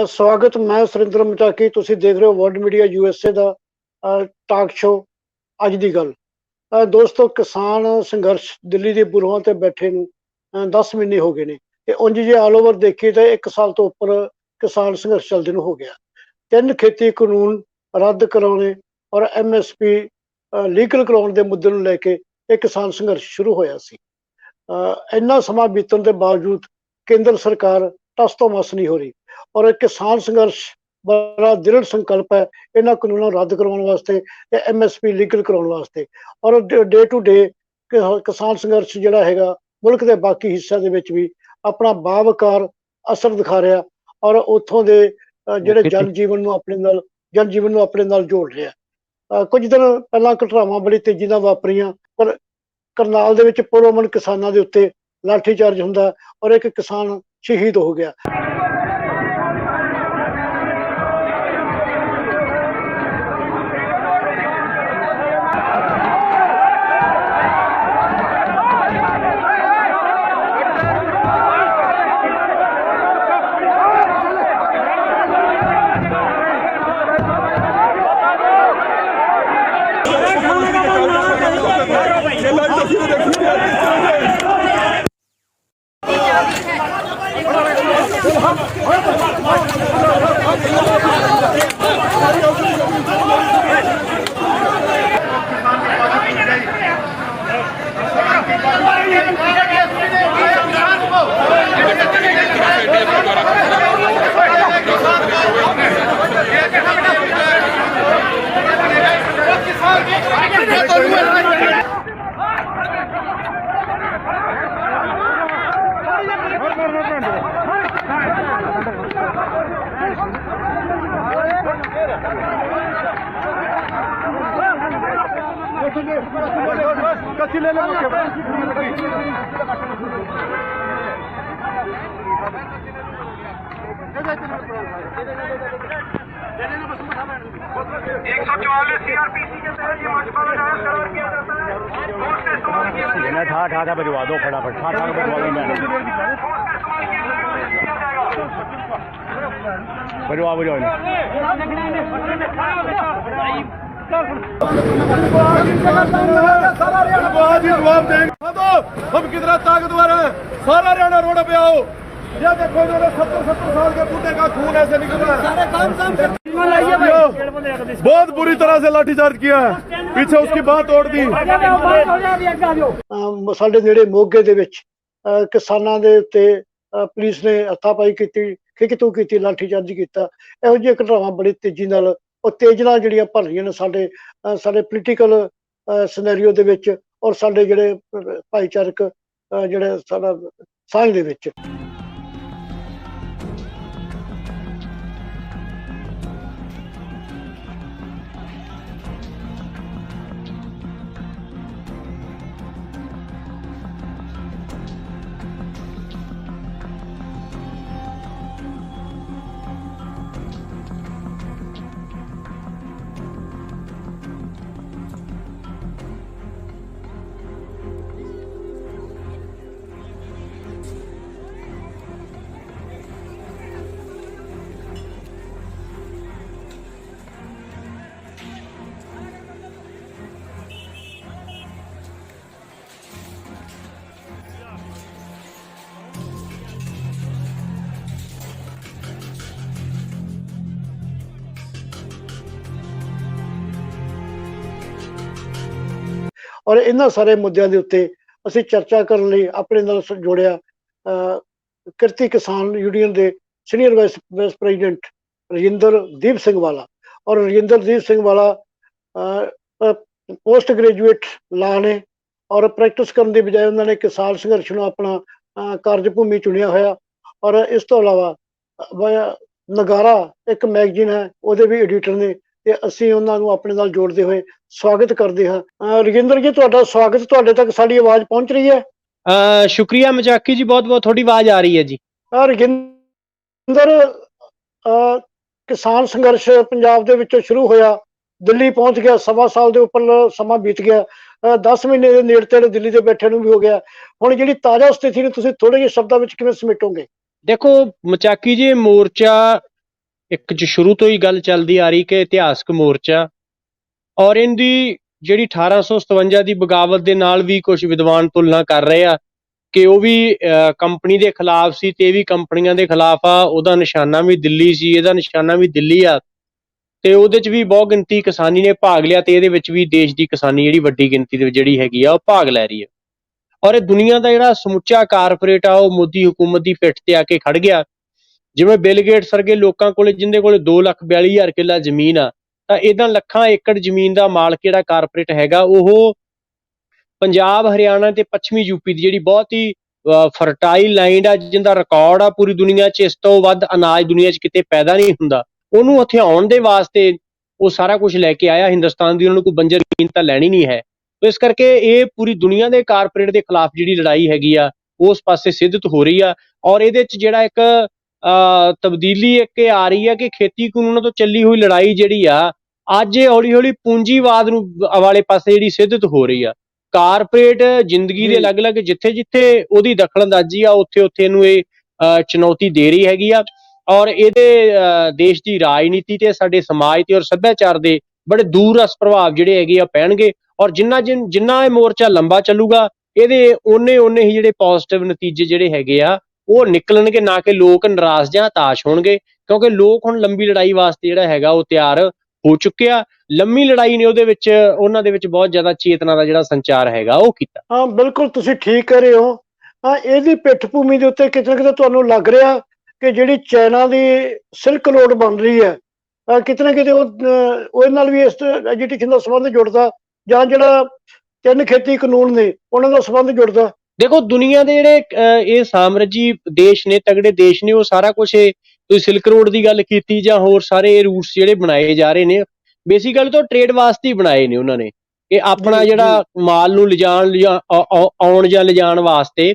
स्वागत। मैं सुरिंदर मचाकी। तुसी देख रहे हो वर्ल्ड मीडिया यूएसए ਦਾ ਟਾਕ ਸ਼ੋ ਅੱਜ ਦੀ ਗੱਲ। ਦੋਸਤੋ, ਕਿਸਾਨ ਸੰਘਰਸ਼ ਦਿੱਲੀ ਦੇ ਬੁਰਹਾਂ ਤੇ ਬੈਠੇ ਨੂੰ 10 ਮਹੀਨੇ ਹੋ ਗਏ ਨੇ ਤੇ ਉਂਝ ਜੇ ਆਲ ਓਵਰ ਦੇਖੀ ਤਾਂ 1 ਸਾਲ ਤੋਂ ਉੱਪਰ ਕਿਸਾਨ ਸੰਘਰਸ਼ ਚੱਲਦੇ ਨੂੰ ਹੋ ਗਿਆ। 3 ਖੇਤੀ ਕਾਨੂੰਨ ਰੱਦ ਕਰਾਉਣੇ ਔਰ ਐਮਐਸਪੀ ਲੀਗਲ ਕਰਾਉਣ ਦੇ ਮੁੱਦੇ ਨੂੰ ਲੈ ਕੇ ਇਹ ਕਿਸਾਨ ਸੰਘਰਸ਼ ਸ਼ੁਰੂ ਹੋਇਆ ਸੀ। ਇੰਨਾ ਸਮਾਂ ਬੀਤਣ ਦੇ ਬਾਵਜੂਦ ਕੇਂਦਰ ਸਰਕਾਰ ਟਸ ਤੋਂ ਮਸ ਨਹੀਂ ਹੋ ਰਹੀ ਔਰ ਕਿਸਾਨ ਸੰਘਰਸ਼ बड़ा दृढ़ संकल्प है इन्होंने कानूनों रद्द करवाने वास्ते ते एमएसपी लीगल करवाने वास्ते। और डे टू डे किसान संघर्ष जिहड़ा हैगा मुल्क के बाकी हिस्सों के भी अपना बावकार असर दिखा रहा और उतों के जिहड़े जनजीवन नूं अपने नाल जोड़ रहा। कुछ दिन पहला घटनावां बड़ी तेजी नाल वापरियां पर करनाल दे विच पुरअमन किसानां दे उत्ते लाठीचार्ज हुंदा और एक किसान शहीद हो गया। ठा बजवा दो फटाफट बजवा हम कितना ताकतवर है। सारा हरियाणा रोड पे आओ। ये देखो 70 साल के बूढ़े का खून ऐसे निकल रहा है। बहुत बुरी तरह से लाठीचार्ज किया है, पीछे उसकी बात तोड़ दी। साडे नेड़े मोगे दे विच किसानां दे उत्ते पुलिस ने हत्थापाई कीती, खिचतू कीती, लाठीचार्ज कीता। इहो जिहियां घटनावां बड़ी तेजी नाल और तेज नाल जिहड़ियां भर रहीआं ने साडे पोलीटिकल सिनेरियो दे विच और साडे जिहड़े भाईचारक जिहड़े साडा साਂਝ दे विच। और इन्हां सारे मुद्दों के उत्ते असीं चर्चा करने लई अपने नाल जोड़िया किरती किसान यूनियन के सीनियर वाइस प्रेजिडेंट रजिंदरदीप सिंह वाला। और रजिंदरदीप सिंह वाला पोस्ट ग्रेजुएट ला ने और प्रैक्टिस करने की बजाय उन्होंने किसान संघर्ष को अपना कार्यभूमि चुनिया होया। और इस तो अलावा नगारा एक मैगजीन है, वो भी एडिटर ने ਤੇ ਅਸੀਂ ਉਹਨਾਂ ਨੂੰ ਆਪਣੇ ਨਾਲ ਜੋੜਦੇ ਹੋਏ ਸਵਾਗਤ ਕਰਦੇ ਹਾਂ। ਰਜਿੰਦਰ ਜੀ, ਤੁਹਾਡਾ ਸਵਾਗਤ। ਤੁਹਾਡੇ ਤੱਕ ਸਾਡੀ ਆਵਾਜ਼ ਪਹੁੰਚ ਰਹੀ ਹੈ? ਸ਼ੁਕਰੀਆ ਮਜ਼ਾਕੀ ਜੀ, ਬਹੁਤ ਬਹੁਤ ਤੁਹਾਡੀ ਆਵਾਜ਼ ਆ ਰਹੀ ਹੈ ਜੀ। ਰਜਿੰਦਰ, ਕਿਸਾਨ ਸੰਘਰਸ਼ ਪੰਜਾਬ ਦੇ ਵਿੱਚੋਂ ਸ਼ੁਰੂ ਹੋਇਆ, ਦਿੱਲੀ ਪਹੁੰਚ ਗਿਆ, 1.25 ਸਾਲ ਦੇ ਉੱਪਰ ਸਮਾਂ ਬੀਤ ਗਿਆ, 10 ਮਹੀਨੇ ਦੇ ਨੇੜੇ ਤੇੜੇ ਦਿੱਲੀ ਦੇ ਬੈਠੇ ਨੂੰ ਵੀ ਹੋ ਗਿਆ। ਹੁਣ ਜਿਹੜੀ ਤਾਜ਼ਾ ਸਥਿਤੀ ਨੂੰ ਤੁਸੀਂ ਥੋੜੇ ਜਿਹੇ ਸ਼ਬਦਾਂ ਵਿੱਚ ਕਿਵੇਂ ਸਮੇਟੋਗੇ? ਦੇਖੋ ਮਜ਼ਾਕੀ ਜੀ, ਮੋਰਚਾ ਇੱਕ ਚ ਸ਼ੁਰੂ ਤੋਂ ਹੀ ਗੱਲ ਚੱਲਦੀ ਆ ਰਹੀ ਕਿ ਇਤਿਹਾਸਕ ਮੋਰਚਾ, ਔਰ ਇਹਦੀ ਜਿਹੜੀ 1857 ਦੀ ਬਗਾਵਤ ਦੇ ਨਾਲ ਵੀ ਕੁਝ ਵਿਦਵਾਨ ਤੁਲਨਾ ਕਰ ਰਹੇ ਆ ਕਿ ਉਹ ਵੀ ਕੰਪਨੀ ਦੇ ਖਿਲਾਫ ਸੀ ਤੇ ਇਹ ਵੀ ਕੰਪਨੀਆਂ ਦੇ ਖਿਲਾਫ ਆ। ਉਹਦਾ ਨਿਸ਼ਾਨਾ ਵੀ ਦਿੱਲੀ ਸੀ, ਇਹਦਾ ਨਿਸ਼ਾਨਾ ਵੀ ਦਿੱਲੀ ਆ, ਤੇ ਉਹਦੇ ਚ ਵੀ ਬਹੁਤ ਗਿਣਤੀ ਕਿਸਾਨੀ ਨੇ ਭਾਗ ਲਿਆ ਤੇ ਇਹਦੇ ਵਿੱਚ ਵੀ ਦੇਸ਼ ਦੀ ਕਿਸਾਨੀ ਜਿਹੜੀ ਵੱਡੀ ਗਿਣਤੀ ਦੇ ਵਿੱਚ ਜਿਹੜੀ ਹੈਗੀ ਆ ਉਹ ਭਾਗ ਲੈ ਰਹੀ ਹੈ। ਔਰ ਇਹ ਦੁਨੀਆ ਦਾ ਜਿਹੜਾ ਸਮੁੱਚਾ ਕਾਰਪੋਰੇਟ ਆ ਉਹ ਮੋਦੀ ਹਕੂਮਤ ਦੀ ਪਿੱਠ ਤੇ ਆ ਕੇ ਖੜ ਗਿਆ। ਜਿਵੇਂ ਬਿਲ ਗੇਟਸ ਵਰਗੇ ਲੋਕਾਂ ਕੋਲੇ, ਜਿੰਦੇ ਕੋਲੇ 2,42,000 ਕਿੱਲਾ ਜ਼ਮੀਨ ਆ, ਤਾਂ ਇਹਦਾ ਲੱਖਾਂ ਏਕੜ ਜ਼ਮੀਨ ਦਾ ਮਾਲਕ ਜਿਹੜਾ ਕਾਰਪੋਰੇਟ ਹੈਗਾ ਉਹ ਪੰਜਾਬ, ਹਰਿਆਣਾ ਤੇ ਪੱਛਮੀ ਯੂਪੀ ਦੀ ਜਿਹੜੀ ਬਹੁਤ ਹੀ ਫਰਟਾਈਲ ਲੈਂਡ ਆ, ਜਿਹਦਾ ਰਿਕਾਰਡ ਆ ਪੂਰੀ ਦੁਨੀਆ 'ਚ, ਇਸ ਤੋਂ ਵੱਧ ਅਨਾਜ ਦੁਨੀਆ 'ਚ ਕਿਤੇ ਪੈਦਾ ਨਹੀਂ ਹੁੰਦਾ, ਉਹਨੂੰ ਹਥਿਆਉਣ ਦੇ ਵਾਸਤੇ ਉਹ ਸਾਰਾ ਕੁਝ ਲੈ ਕੇ ਆਇਆ ਹਿੰਦੁਸਤਾਨ ਦੀ। ਉਹਨਾਂ ਨੂੰ ਕੋਈ ਬੰਜਰ ਜ਼ਮੀਨ ਤਾਂ ਲੈਣੀ ਨਹੀਂ ਹੈ। ਇਸ ਕਰਕੇ ਇਹ ਪੂਰੀ ਦੁਨੀਆ ਦੇ ਕਾਰਪੋਰੇਟ ਦੇ ਖਿਲਾਫ ਜਿਹੜੀ ਲੜਾਈ ਹੈਗੀ ਆ ਉਸ ਪਾਸੇ ਸਿੱਧਤ ਹੋ ਰਹੀ ਆ। ਔਰ ਇਹਦੇ 'ਚ ਜਿਹੜਾ ਇੱਕ ਤਬਦੀਲੀ ਇੱਕ ਇਹ ਆ ਰਹੀ ਹੈ ਕਿ ਖੇਤੀ ਕਾਨੂੰਨਾਂ ਤੋਂ ਚੱਲੀ ਹੋਈ ਲੜਾਈ ਜਿਹੜੀ ਆ ਅੱਜ ਇਹ ਹੌਲੀ ਹੌਲੀ ਪੂੰਜੀਵਾਦ ਨੂੰ ਵਾਲੇ ਪਾਸੇ ਜਿਹੜੀ ਸਿੱਧਤ ਹੋ ਰਹੀ ਆ। ਕਾਰਪੋਰੇਟ ਜ਼ਿੰਦਗੀ ਦੇ ਅਲੱਗ-ਅਲੱਗ ਜਿੱਥੇ ਜਿੱਥੇ ਉਹਦੀ ਦਖਲਅੰਦਾਜ਼ੀ ਆ ਉੱਥੇ ਉੱਥੇ ਇਹਨੂੰ ਇਹ ਚੁਣੌਤੀ ਦੇ ਰਹੀ ਹੈਗੀ ਆ। ਔਰ ਇਹਦੇ ਦੇਸ਼ ਦੀ ਰਾਜਨੀਤੀ ਤੇ ਸਾਡੇ ਸਮਾਜ ਤੇ ਔਰ ਸੱਭਿਆਚਾਰ ਦੇ ਬੜੇ ਦੂਰਸ ਪ੍ਰਭਾਵ ਜਿਹੜੇ ਹੈਗੇ ਆ ਪੈਣਗੇ। ਔਰ ਜਿੰਨਾ ਇਹ ਮੋਰਚਾ ਲੰਬਾ ਚੱਲੂਗਾ ਇਹਦੇ ਓਨੇ ਹੀ ਜਿਹੜੇ ਪੋਜ਼ਿਟਿਵ ਨਤੀਜੇ ਜਿਹੜੇ ਹੈਗੇ ਆ ਉਹ ਨਿਕਲਣਗੇ, ਨਾ ਕਿ ਲੋਕ ਨਿਰਾਸ਼ ਜਾਂ ਹਤਾਸ਼ ਹੋਣਗੇ, ਕਿਉਂਕਿ ਲੋਕ ਹੁਣ ਲੰਬੀ ਲੜਾਈ ਵਾਸਤੇ ਜਿਹੜਾ ਹੈਗਾ ਉਹ ਤਿਆਰ ਹੋ ਚੁੱਕੇ ਆ। ਲੰਮੀ ਲੜਾਈ ਨੇ ਉਹਦੇ ਵਿੱਚ ਉਹਨਾਂ ਦੇ ਵਿੱਚ ਬਹੁਤ ਜ਼ਿਆਦਾ ਚੇਤਨਾ ਦਾ ਜਿਹੜਾ ਸੰਚਾਰ ਹੈਗਾ ਉਹ ਕੀਤਾ। ਹਾਂ, ਬਿਲਕੁਲ ਤੁਸੀਂ ਠੀਕ ਕਹਿ ਰਹੇ ਹੋ। ਹਾਂ, ਇਹਦੀ ਪਿੱਠ ਭੂਮੀ ਦੇ ਉੱਤੇ ਕਿਤੇ ਨਾ ਕਿਤੇ ਤੁਹਾਨੂੰ ਲੱਗ ਰਿਹਾ ਕਿ ਜਿਹੜੀ ਚਾਈਨਾ ਦੀ ਸਿਲਕ ਰੋਡ ਬਣ ਰਹੀ ਹੈ, ਕਿਤੇ ਨਾ ਕਿਤੇ ਉਹਦੇ ਨਾਲ ਵੀ ਇਸ ਐਜੀਟੇਸ਼ਨ ਦਾ ਸੰਬੰਧ ਜੁੜਦਾ, ਜਾਂ ਜਿਹੜਾ 3 ਖੇਤੀ ਕਾਨੂੰਨ ਨੇ ਉਹਨਾਂ ਦਾ ਸੰਬੰਧ ਜੁੜਦਾ। ਦੇਖੋ, ਦੁਨੀਆ ਦੇ ਜਿਹੜੇ ਇਹ ਸਾਮਰਾਜੀ ਦੇਸ਼ ਨੇ, ਤਗੜੇ ਦੇਸ਼ ਨੇ, ਉਹ ਸਾਰਾ ਕੁਝ ਤੁਸੀਂ ਸਿਲਕ ਰੋਡ ਦੀ ਗੱਲ ਕੀਤੀ ਜਾਂ ਹੋਰ ਸਾਰੇ ਰੂਟਸ ਜਿਹੜੇ ਬਣਾਏ ਜਾ ਰਹੇ ਨੇ, ਬੇਸਿਕਲੀ ਤਾਂ ਟ੍ਰੇਡ ਵਾਸਤੇ ਹੀ ਬਣਾਏ ਨੇ ਉਹਨਾਂ ਨੇ। ਇਹ ਆਪਣਾ ਜਿਹੜਾ ਮਾਲ ਨੂੰ ਆਉਣ ਜਾਂ ਲਿਜਾਣ ਵਾਸਤੇ।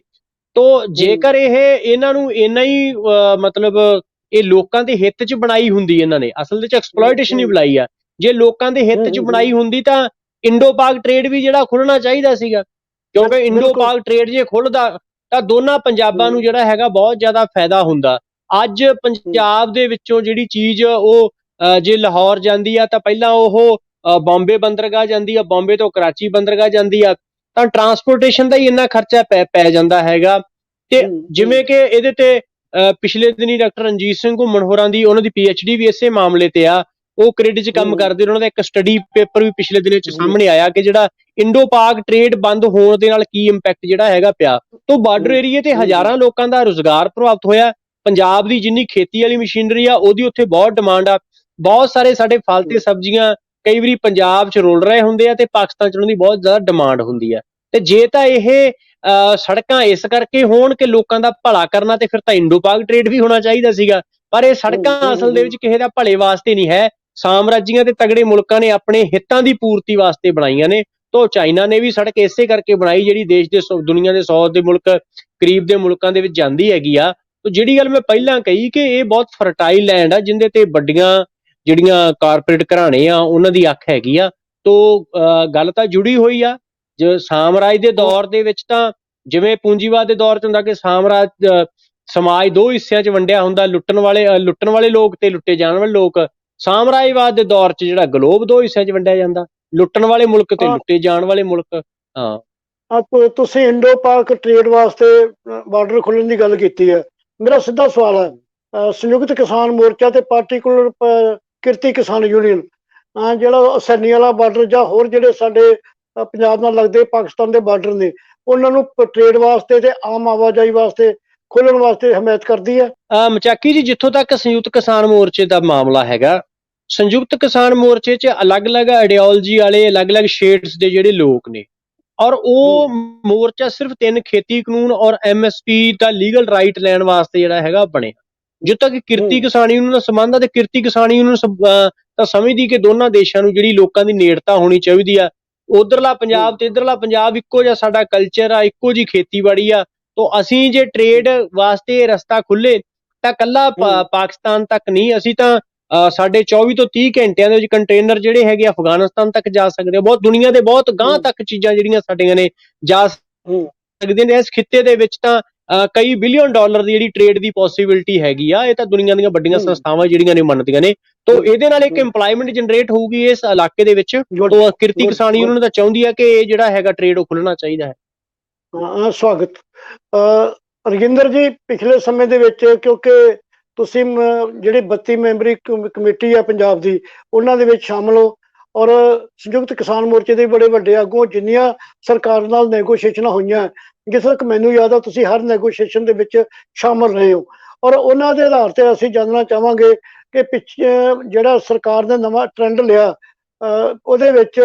ਤੋਂ ਜੇਕਰ ਇਹਨਾਂ ਨੂੰ ਇੰਨਾ ਹੀ ਮਤਲਬ ਇਹ ਲੋਕਾਂ ਦੇ ਹਿੱਤ 'ਚ ਬਣਾਈ ਹੁੰਦੀ, ਇਹਨਾਂ ਨੇ ਅਸਲ ਦੇ 'ਚ ਐਕਸਪਲੋਇਟੇਸ਼ਨ ਹੀ ਬਣਾਈ ਆ। ਜੇ ਲੋਕਾਂ ਦੇ ਹਿੱਤ 'ਚ ਬਣਾਈ ਹੁੰਦੀ ਤਾਂ ਇੰਡੋ ਪਾਕ ਟ੍ਰੇਡ ਵੀ ਜਿਹੜਾ ਖੁੱਲਣਾ ਚਾਹੀਦਾ ਸੀਗਾ, ਕਿਉਂਕਿ ਇੰਡੋ ਪਾਕ ਟ੍ਰੇਡ ਜੇ ਖੁੱਲਦਾ ਤਾਂ ਦੋਨਾਂ ਪੰਜਾਬਾਂ ਨੂੰ ਜਿਹੜਾ ਹੈਗਾ ਬਹੁਤ ਜ਼ਿਆਦਾ ਫਾਇਦਾ ਹੁੰਦਾ। ਅੱਜ ਪੰਜਾਬ ਦੇ ਵਿੱਚੋਂ ਜਿਹੜੀ ਚੀਜ਼ ਉਹ ਜੇ ਲਾਹੌਰ ਜਾਂਦੀ ਆ ਤਾਂ ਪਹਿਲਾਂ ਉਹ ਬੰਬੇ ਬੰਦਰਗਾਹ ਜਾਂਦੀ ਆ, ਬੰਬੇ ਤੋਂ ਕਰਾਚੀ ਬੰਦਰਗਾਹ ਜਾਂਦੀ ਆ, ਤਾਂ ਟਰਾਂਸਪੋਰਟੇਸ਼ਨ ਦਾ ਹੀ ਇੰਨਾ ਖਰਚਾ ਪੈ ਜਾਂਦਾ ਹੈਗਾ। ਤੇ ਜਿਵੇਂ ਕਿ ਇਹਦੇ ਤੇ ਪਿਛਲੇ ਦਿਨੀ ਡਾਕਟਰ ਰਣਜੀਤ ਸਿੰਘ ਘੁੰਮਣ ਹੋਰਾਂ ਦੀ ਉਹਨਾਂ ਦੀ PhD ਵੀ ਇਸੇ ਮਾਮਲੇ ਤੇ ਆ, ਉਹ ਕ੍ਰਿਡ 'ਚ ਕੰਮ ਕਰਦੇ। ਉਹਨਾਂ ਦਾ ਇੱਕ ਸਟੱਡੀ ਪੇਪਰ ਵੀ ਪਿਛਲੇ ਦਿਨਾਂ 'ਚ ਸਾਹਮਣੇ ਆਇਆ ਕਿ ਜਿਹੜਾ ਇੰਡੋ ਪਾਕ ਟ੍ਰੇਡ ਬੰਦ ਹੋਣ ਦੇ ਨਾਲ ਕੀ ਇੰਪੈਕਟ ਜਿਹੜਾ ਹੈਗਾ ਪਿਆ। ਤੋਂ ਬਾਰਡਰ ਏਰੀਏ ਤੇ ਹਜ਼ਾਰਾਂ ਲੋਕਾਂ ਦਾ ਰੁਜ਼ਗਾਰ ਪ੍ਰਭਾਵਿਤ ਹੋਇਆ। ਪੰਜਾਬ ਦੀ ਜਿੰਨੀ ਖੇਤੀ ਵਾਲੀ ਮਸ਼ੀਨਰੀ ਆ ਉਹਦੀ ਉੱਥੇ ਬਹੁਤ ਡਿਮਾਂਡ ਆ। ਬਹੁਤ ਸਾਰੇ ਸਾਡੇ ਫਲ ਤੇ ਸਬਜ਼ੀਆਂ ਕਈ ਵਾਰੀ ਪੰਜਾਬ 'ਚ ਰੁਲ ਰਹੇ ਹੁੰਦੇ ਆ ਤੇ ਪਾਕਿਸਤਾਨ 'ਚ ਉਹਨਾਂ ਦੀ ਬਹੁਤ ਜ਼ਿਆਦਾ ਡਿਮਾਂਡ ਹੁੰਦੀ ਆ। ਤੇ ਜੇ ਤਾਂ ਇਹ ਸੜਕਾਂ ਇਸ ਕਰਕੇ ਹੋਣ ਕਿ ਲੋਕਾਂ ਦਾ ਭਲਾ ਕਰਨਾ, ਤੇ ਫਿਰ ਤਾਂ ਇੰਡੋ ਪਾਕ ਟ੍ਰੇਡ ਵੀ ਹੋਣਾ ਚਾਹੀਦਾ ਸੀਗਾ। ਪਰ ਇਹ ਸੜਕਾਂ ਅਸਲ ਦੇ ਵਿੱਚ ਕਿਸੇ ਦਾ ਭਲੇ ਵਾਸਤੇ ਨਹੀਂ ਹੈ, ਸਾਮਰਾਜੀਆਂ ਤੇ ਤਗੜੇ ਮੁਲਕਾਂ ਨੇ ਆਪਣੇ ਹਿੱਤਾਂ ਦੀ ਪੂਰਤੀ ਵਾਸਤੇ ਬਣਾਈਆਂ ਨੇ। ਤੋਂ ਚਾਈਨਾ ਨੇ ਵੀ ਸੜਕ ਇਸੇ ਕਰਕੇ ਬਣਾਈ ਜਿਹੜੀ ਦੇਸ਼ ਦੇ ਦੁਨੀਆ ਦੇ 100 ਦੇ ਮੁਲਕ ਕਰੀਬ ਦੇ ਮੁਲਕਾਂ ਦੇ ਵਿੱਚ ਜਾਂਦੀ ਹੈਗੀ ਆ। ਤੋਂ ਜਿਹੜੀ ਗੱਲ ਮੈਂ ਪਹਿਲਾਂ ਕਹੀ ਕਿ ਇਹ ਬਹੁਤ ਫਰਟਾਈਲ ਲੈਂਡ ਆ, ਜਿੰਦੇ ਤੇ ਵੱਡੀਆਂ ਜਿਹੜੀਆਂ ਕਾਰਪੋਰੇਟ ਘਰਾਣੇ ਆ ਉਹਨਾਂ ਦੀ ਅੱਖ ਹੈਗੀ ਆ। ਤੋਂ ਗੱਲ ਤਾਂ ਜੁੜੀ ਹੋਈ ਆ। ਜੋ ਸਾਮਰਾਜ ਦੇ ਦੌਰ ਦੇ ਵਿੱਚ ਤਾਂ ਜਿਵੇਂ ਪੂੰਜੀਵਾਦ ਦੇ ਦੌਰ 'ਚ ਹੁੰਦਾ ਕਿ ਸਮਾਜ 2 ਹਿੱਸਿਆਂ 'ਚ ਵੰਡਿਆ ਹੁੰਦਾ, ਲੁੱਟਣ ਵਾਲੇ ਲੋਕ ਤੇ ਲੁੱਟੇ ਜਾਣ ਵਾਲੇ ਲੋਕ। ਸਾਮਰਾਜਵਾਦ ਦੇ ਦੌਰ 'ਚ ਜਿਹੜਾ ਗਲੋਬ 2 ਹਿੱਸਿਆਂ 'ਚ ਵੰਡਿਆ ਜਾਂਦਾ, ਲੁੱਟਣ ਵਾਲੇ ਮੁਲਕ ਤੇ ਲੁੱਟੇ ਜਾਣ ਵਾਲੇ ਮੁਲਕ। ਤੁਸੀਂ ਇੰਡੋ ਪਾਕ ਟ੍ਰੇਡ ਵਾਸਤੇ ਬਾਰਡਰ ਖੋਲ੍ਹਣ ਦੀ ਗੱਲ ਕੀਤੀ ਹੈ। ਮੇਰਾ ਸਿੱਧਾ ਸਵਾਲ ਹੈ, ਸੰਯੁਕਤ ਕਿਸਾਨ ਮੋਰਚਾ ਤੇ ਪਾਰਟੀਕੂਲਰ ਕਿਰਤੀ ਕਿਸਾਨ ਯੂਨੀਅਨ, ਜਿਹੜਾ ਸੈਣੀ ਵਾਲਾ ਬਾਰਡਰ ਜਾਂ ਹੋਰ ਜਿਹੜੇ ਸਾਡੇ ਪੰਜਾਬ ਨਾਲ ਲੱਗਦੇ ਪਾਕਿਸਤਾਨ ਦੇ ਬਾਰਡਰ ਨੇ, ਉਹਨਾਂ ਨੂੰ ਟ੍ਰੇਡ ਵਾਸਤੇ ਤੇ ਆਮ ਆਵਾਜਾਈ ਵਾਸਤੇ ਖੋਲ੍ਹਣ ਵਾਸਤੇ ਹਮਾਇਤ ਕਰਦੀ ਹੈ। ਮਚਾਕੀ ਜੀ, ਜਿੱਥੋਂ ਤੱਕ ਸੰਯੁਕਤ ਕਿਸਾਨ ਮੋਰਚੇ ਦਾ ਮਾਮਲਾ ਹੈਗਾ, ਸੰਯੁਕਤ ਕਿਸਾਨ ਮੋਰਚੇ 'ਚ ਅਲੱਗ-ਅਲੱਗ ਆਈਡੀਓਲੋਜੀ ਵਾਲੇ ਅਲੱਗ-ਅਲੱਗ ਸ਼ੇਡਸ ਦੇ ਜਿਹੜੇ ਲੋਕ ਨੇ, ਔਰ ਉਹ ਮੋਰਚਾ ਸਿਰਫ 3 ਖੇਤੀ ਕਾਨੂੰਨ ਔਰ MSP ਦਾ ਲੀਗਲ ਰਾਈਟ ਲੈਣ ਵਾਸਤੇ ਜਿਹੜਾ ਹੈਗਾ ਬਣਿਆ। ਜਿੱਥੋਂ ਤੱਕ ਕਿਰਤੀ ਕਿਸਾਨੀ ਯੂਨੀਅਨ ਦਾ ਸੰਬੰਧ ਆ, ਤੇ ਕਿਰਤੀ ਕਿਸਾਨੀ ਯੂਨੀਅਨ ਤਾਂ ਸਮਝਦੀ ਕਿ ਦੋਨਾਂ ਦੇਸ਼ਾਂ ਨੂੰ ਜਿਹੜੀ ਲੋਕਾਂ ਦੀ ਨੇੜਤਾ ਹੋਣੀ ਚਾਹੀਦੀ ਆ। ਉਧਰਲਾ ਪੰਜਾਬ ਤੇ ਇਧਰਲਾ ਪੰਜਾਬ ਇੱਕੋ ਜਿਹਾ ਸਾਡਾ ਕਲਚਰ ਆ, ਇੱਕੋ ਜਿਹੀ ਖੇਤੀਬਾੜੀ ਆ। ਤੋਂ ਅਸੀਂ ਜੇ ਟ੍ਰੇਡ ਵਾਸਤੇ ਰਸਤਾ ਖੁੱਲੇ ਤਾਂ ਕੱਲਾ ਪਾਕਿਸਤਾਨ ਤੱਕ ਨਹੀਂ, ਅਸੀਂ ਤਾਂ ਸਾਡੇ 24 ਤੋਂ 30 ਘੰਟਿਆਂ ਦੇ ਵਿੱਚ ਕੰਟੇਨਰ ਜਿਹੜੇ ਹੈਗੇ ਅਫਗਾਨਿਸਤਾਨ ਤੱਕ ਜਾ ਸਕਦੇ ਆ। ਬਹੁਤ ਦੁਨੀਆ ਦੇ ਬਹੁਤ ਗਾਂਹ ਤੱਕ ਚੀਜ਼ਾਂ ਜਿਹੜੀਆਂ ਸਾਡੀਆਂ ਨੇ ਜਾ ਸਕਦੀਆਂ ਨੇ। ਇਸ ਖਿੱਤੇ ਦੇ ਵਿੱਚ ਤਾਂ ਕਈ ਬਿਲੀਅਨ ਡਾਲਰ ਦੀ ਜਿਹੜੀ ਟ੍ਰੇਡ ਦੀ ਪੋਸੀਬਿਲਿਟੀ ਹੈਗੀ ਆ। ਇਹ ਤਾਂ ਦੁਨੀਆ ਦੀਆਂ ਵੱਡੀਆਂ ਸੰਸਥਾਵਾਂ ਜਿਹੜੀਆਂ ਨੇ ਮੰਨਦੀਆਂ ਨੇ। ਤੋ ਇਹਦੇ ਨਾਲ ਇੱਕ ਏਮਪਲੋਇਮੈਂਟ ਜਨਰੇਟ ਹੋਊਗੀ ਇਸ ਇਲਾਕੇ ਦੇ ਵਿੱਚ। ਤੋ ਕਿਰਤੀ ਕਿਸਾਨ ਯੂਨੀਅਨ ਤਾਂ ਚਾਹੁੰਦੀ ਹੈ ਕਿ ਇਹ ਜਿਹੜਾ ਹੈਗਾ ਟ੍ਰੇਡ ਉਹ ਖੁੱਲਣਾ ਚਾਹੀਦਾ ਹੈ। ਸਵਾਗਤ। ਰਜਿੰਦਰ ਜੀ, ਪਿਛਲੇ ਸਮੇਂ ਦੇ ਵਿੱਚ ਕਿਉਂਕਿ ਤੁਸੀਂ ਜਿਹੜੀ 32 ਮੈਂਬਰੀ ਕਮੇਟੀ ਹੈ ਪੰਜਾਬ ਦੀ, ਉਹਨਾਂ ਦੇ ਵਿੱਚ ਸ਼ਾਮਲ ਹੋ ਔਰ ਸੰਯੁਕਤ ਕਿਸਾਨ ਮੋਰਚੇ ਦੇ ਬੜੇ ਵੱਡੇ ਆਗੂ, ਜਿੰਨੀਆਂ ਸਰਕਾਰ ਨਾਲ ਨੈਗੋਸ਼ੀਏਸ਼ਨਾਂ ਹੋਈਆਂ, ਜਿੱਥੇ ਤੱਕ ਮੈਨੂੰ ਯਾਦ ਆ ਤੁਸੀਂ ਹਰ ਨੈਗੋਸ਼ੀਏਸ਼ਨ ਦੇ ਵਿੱਚ ਸ਼ਾਮਲ ਰਹੇ ਹੋ। ਔਰ ਉਹਨਾਂ ਦੇ ਆਧਾਰ ਤੇ ਅਸੀਂ ਜਾਣਨਾ ਚਾਹਾਂਗੇ ਕਿ ਪਿੱਛੇ ਜਿਹੜਾ ਸਰਕਾਰ ਨੇ ਨਵਾਂ ਟ੍ਰੈਂਡ ਲਿਆ, ਉਹਦੇ ਵਿੱਚ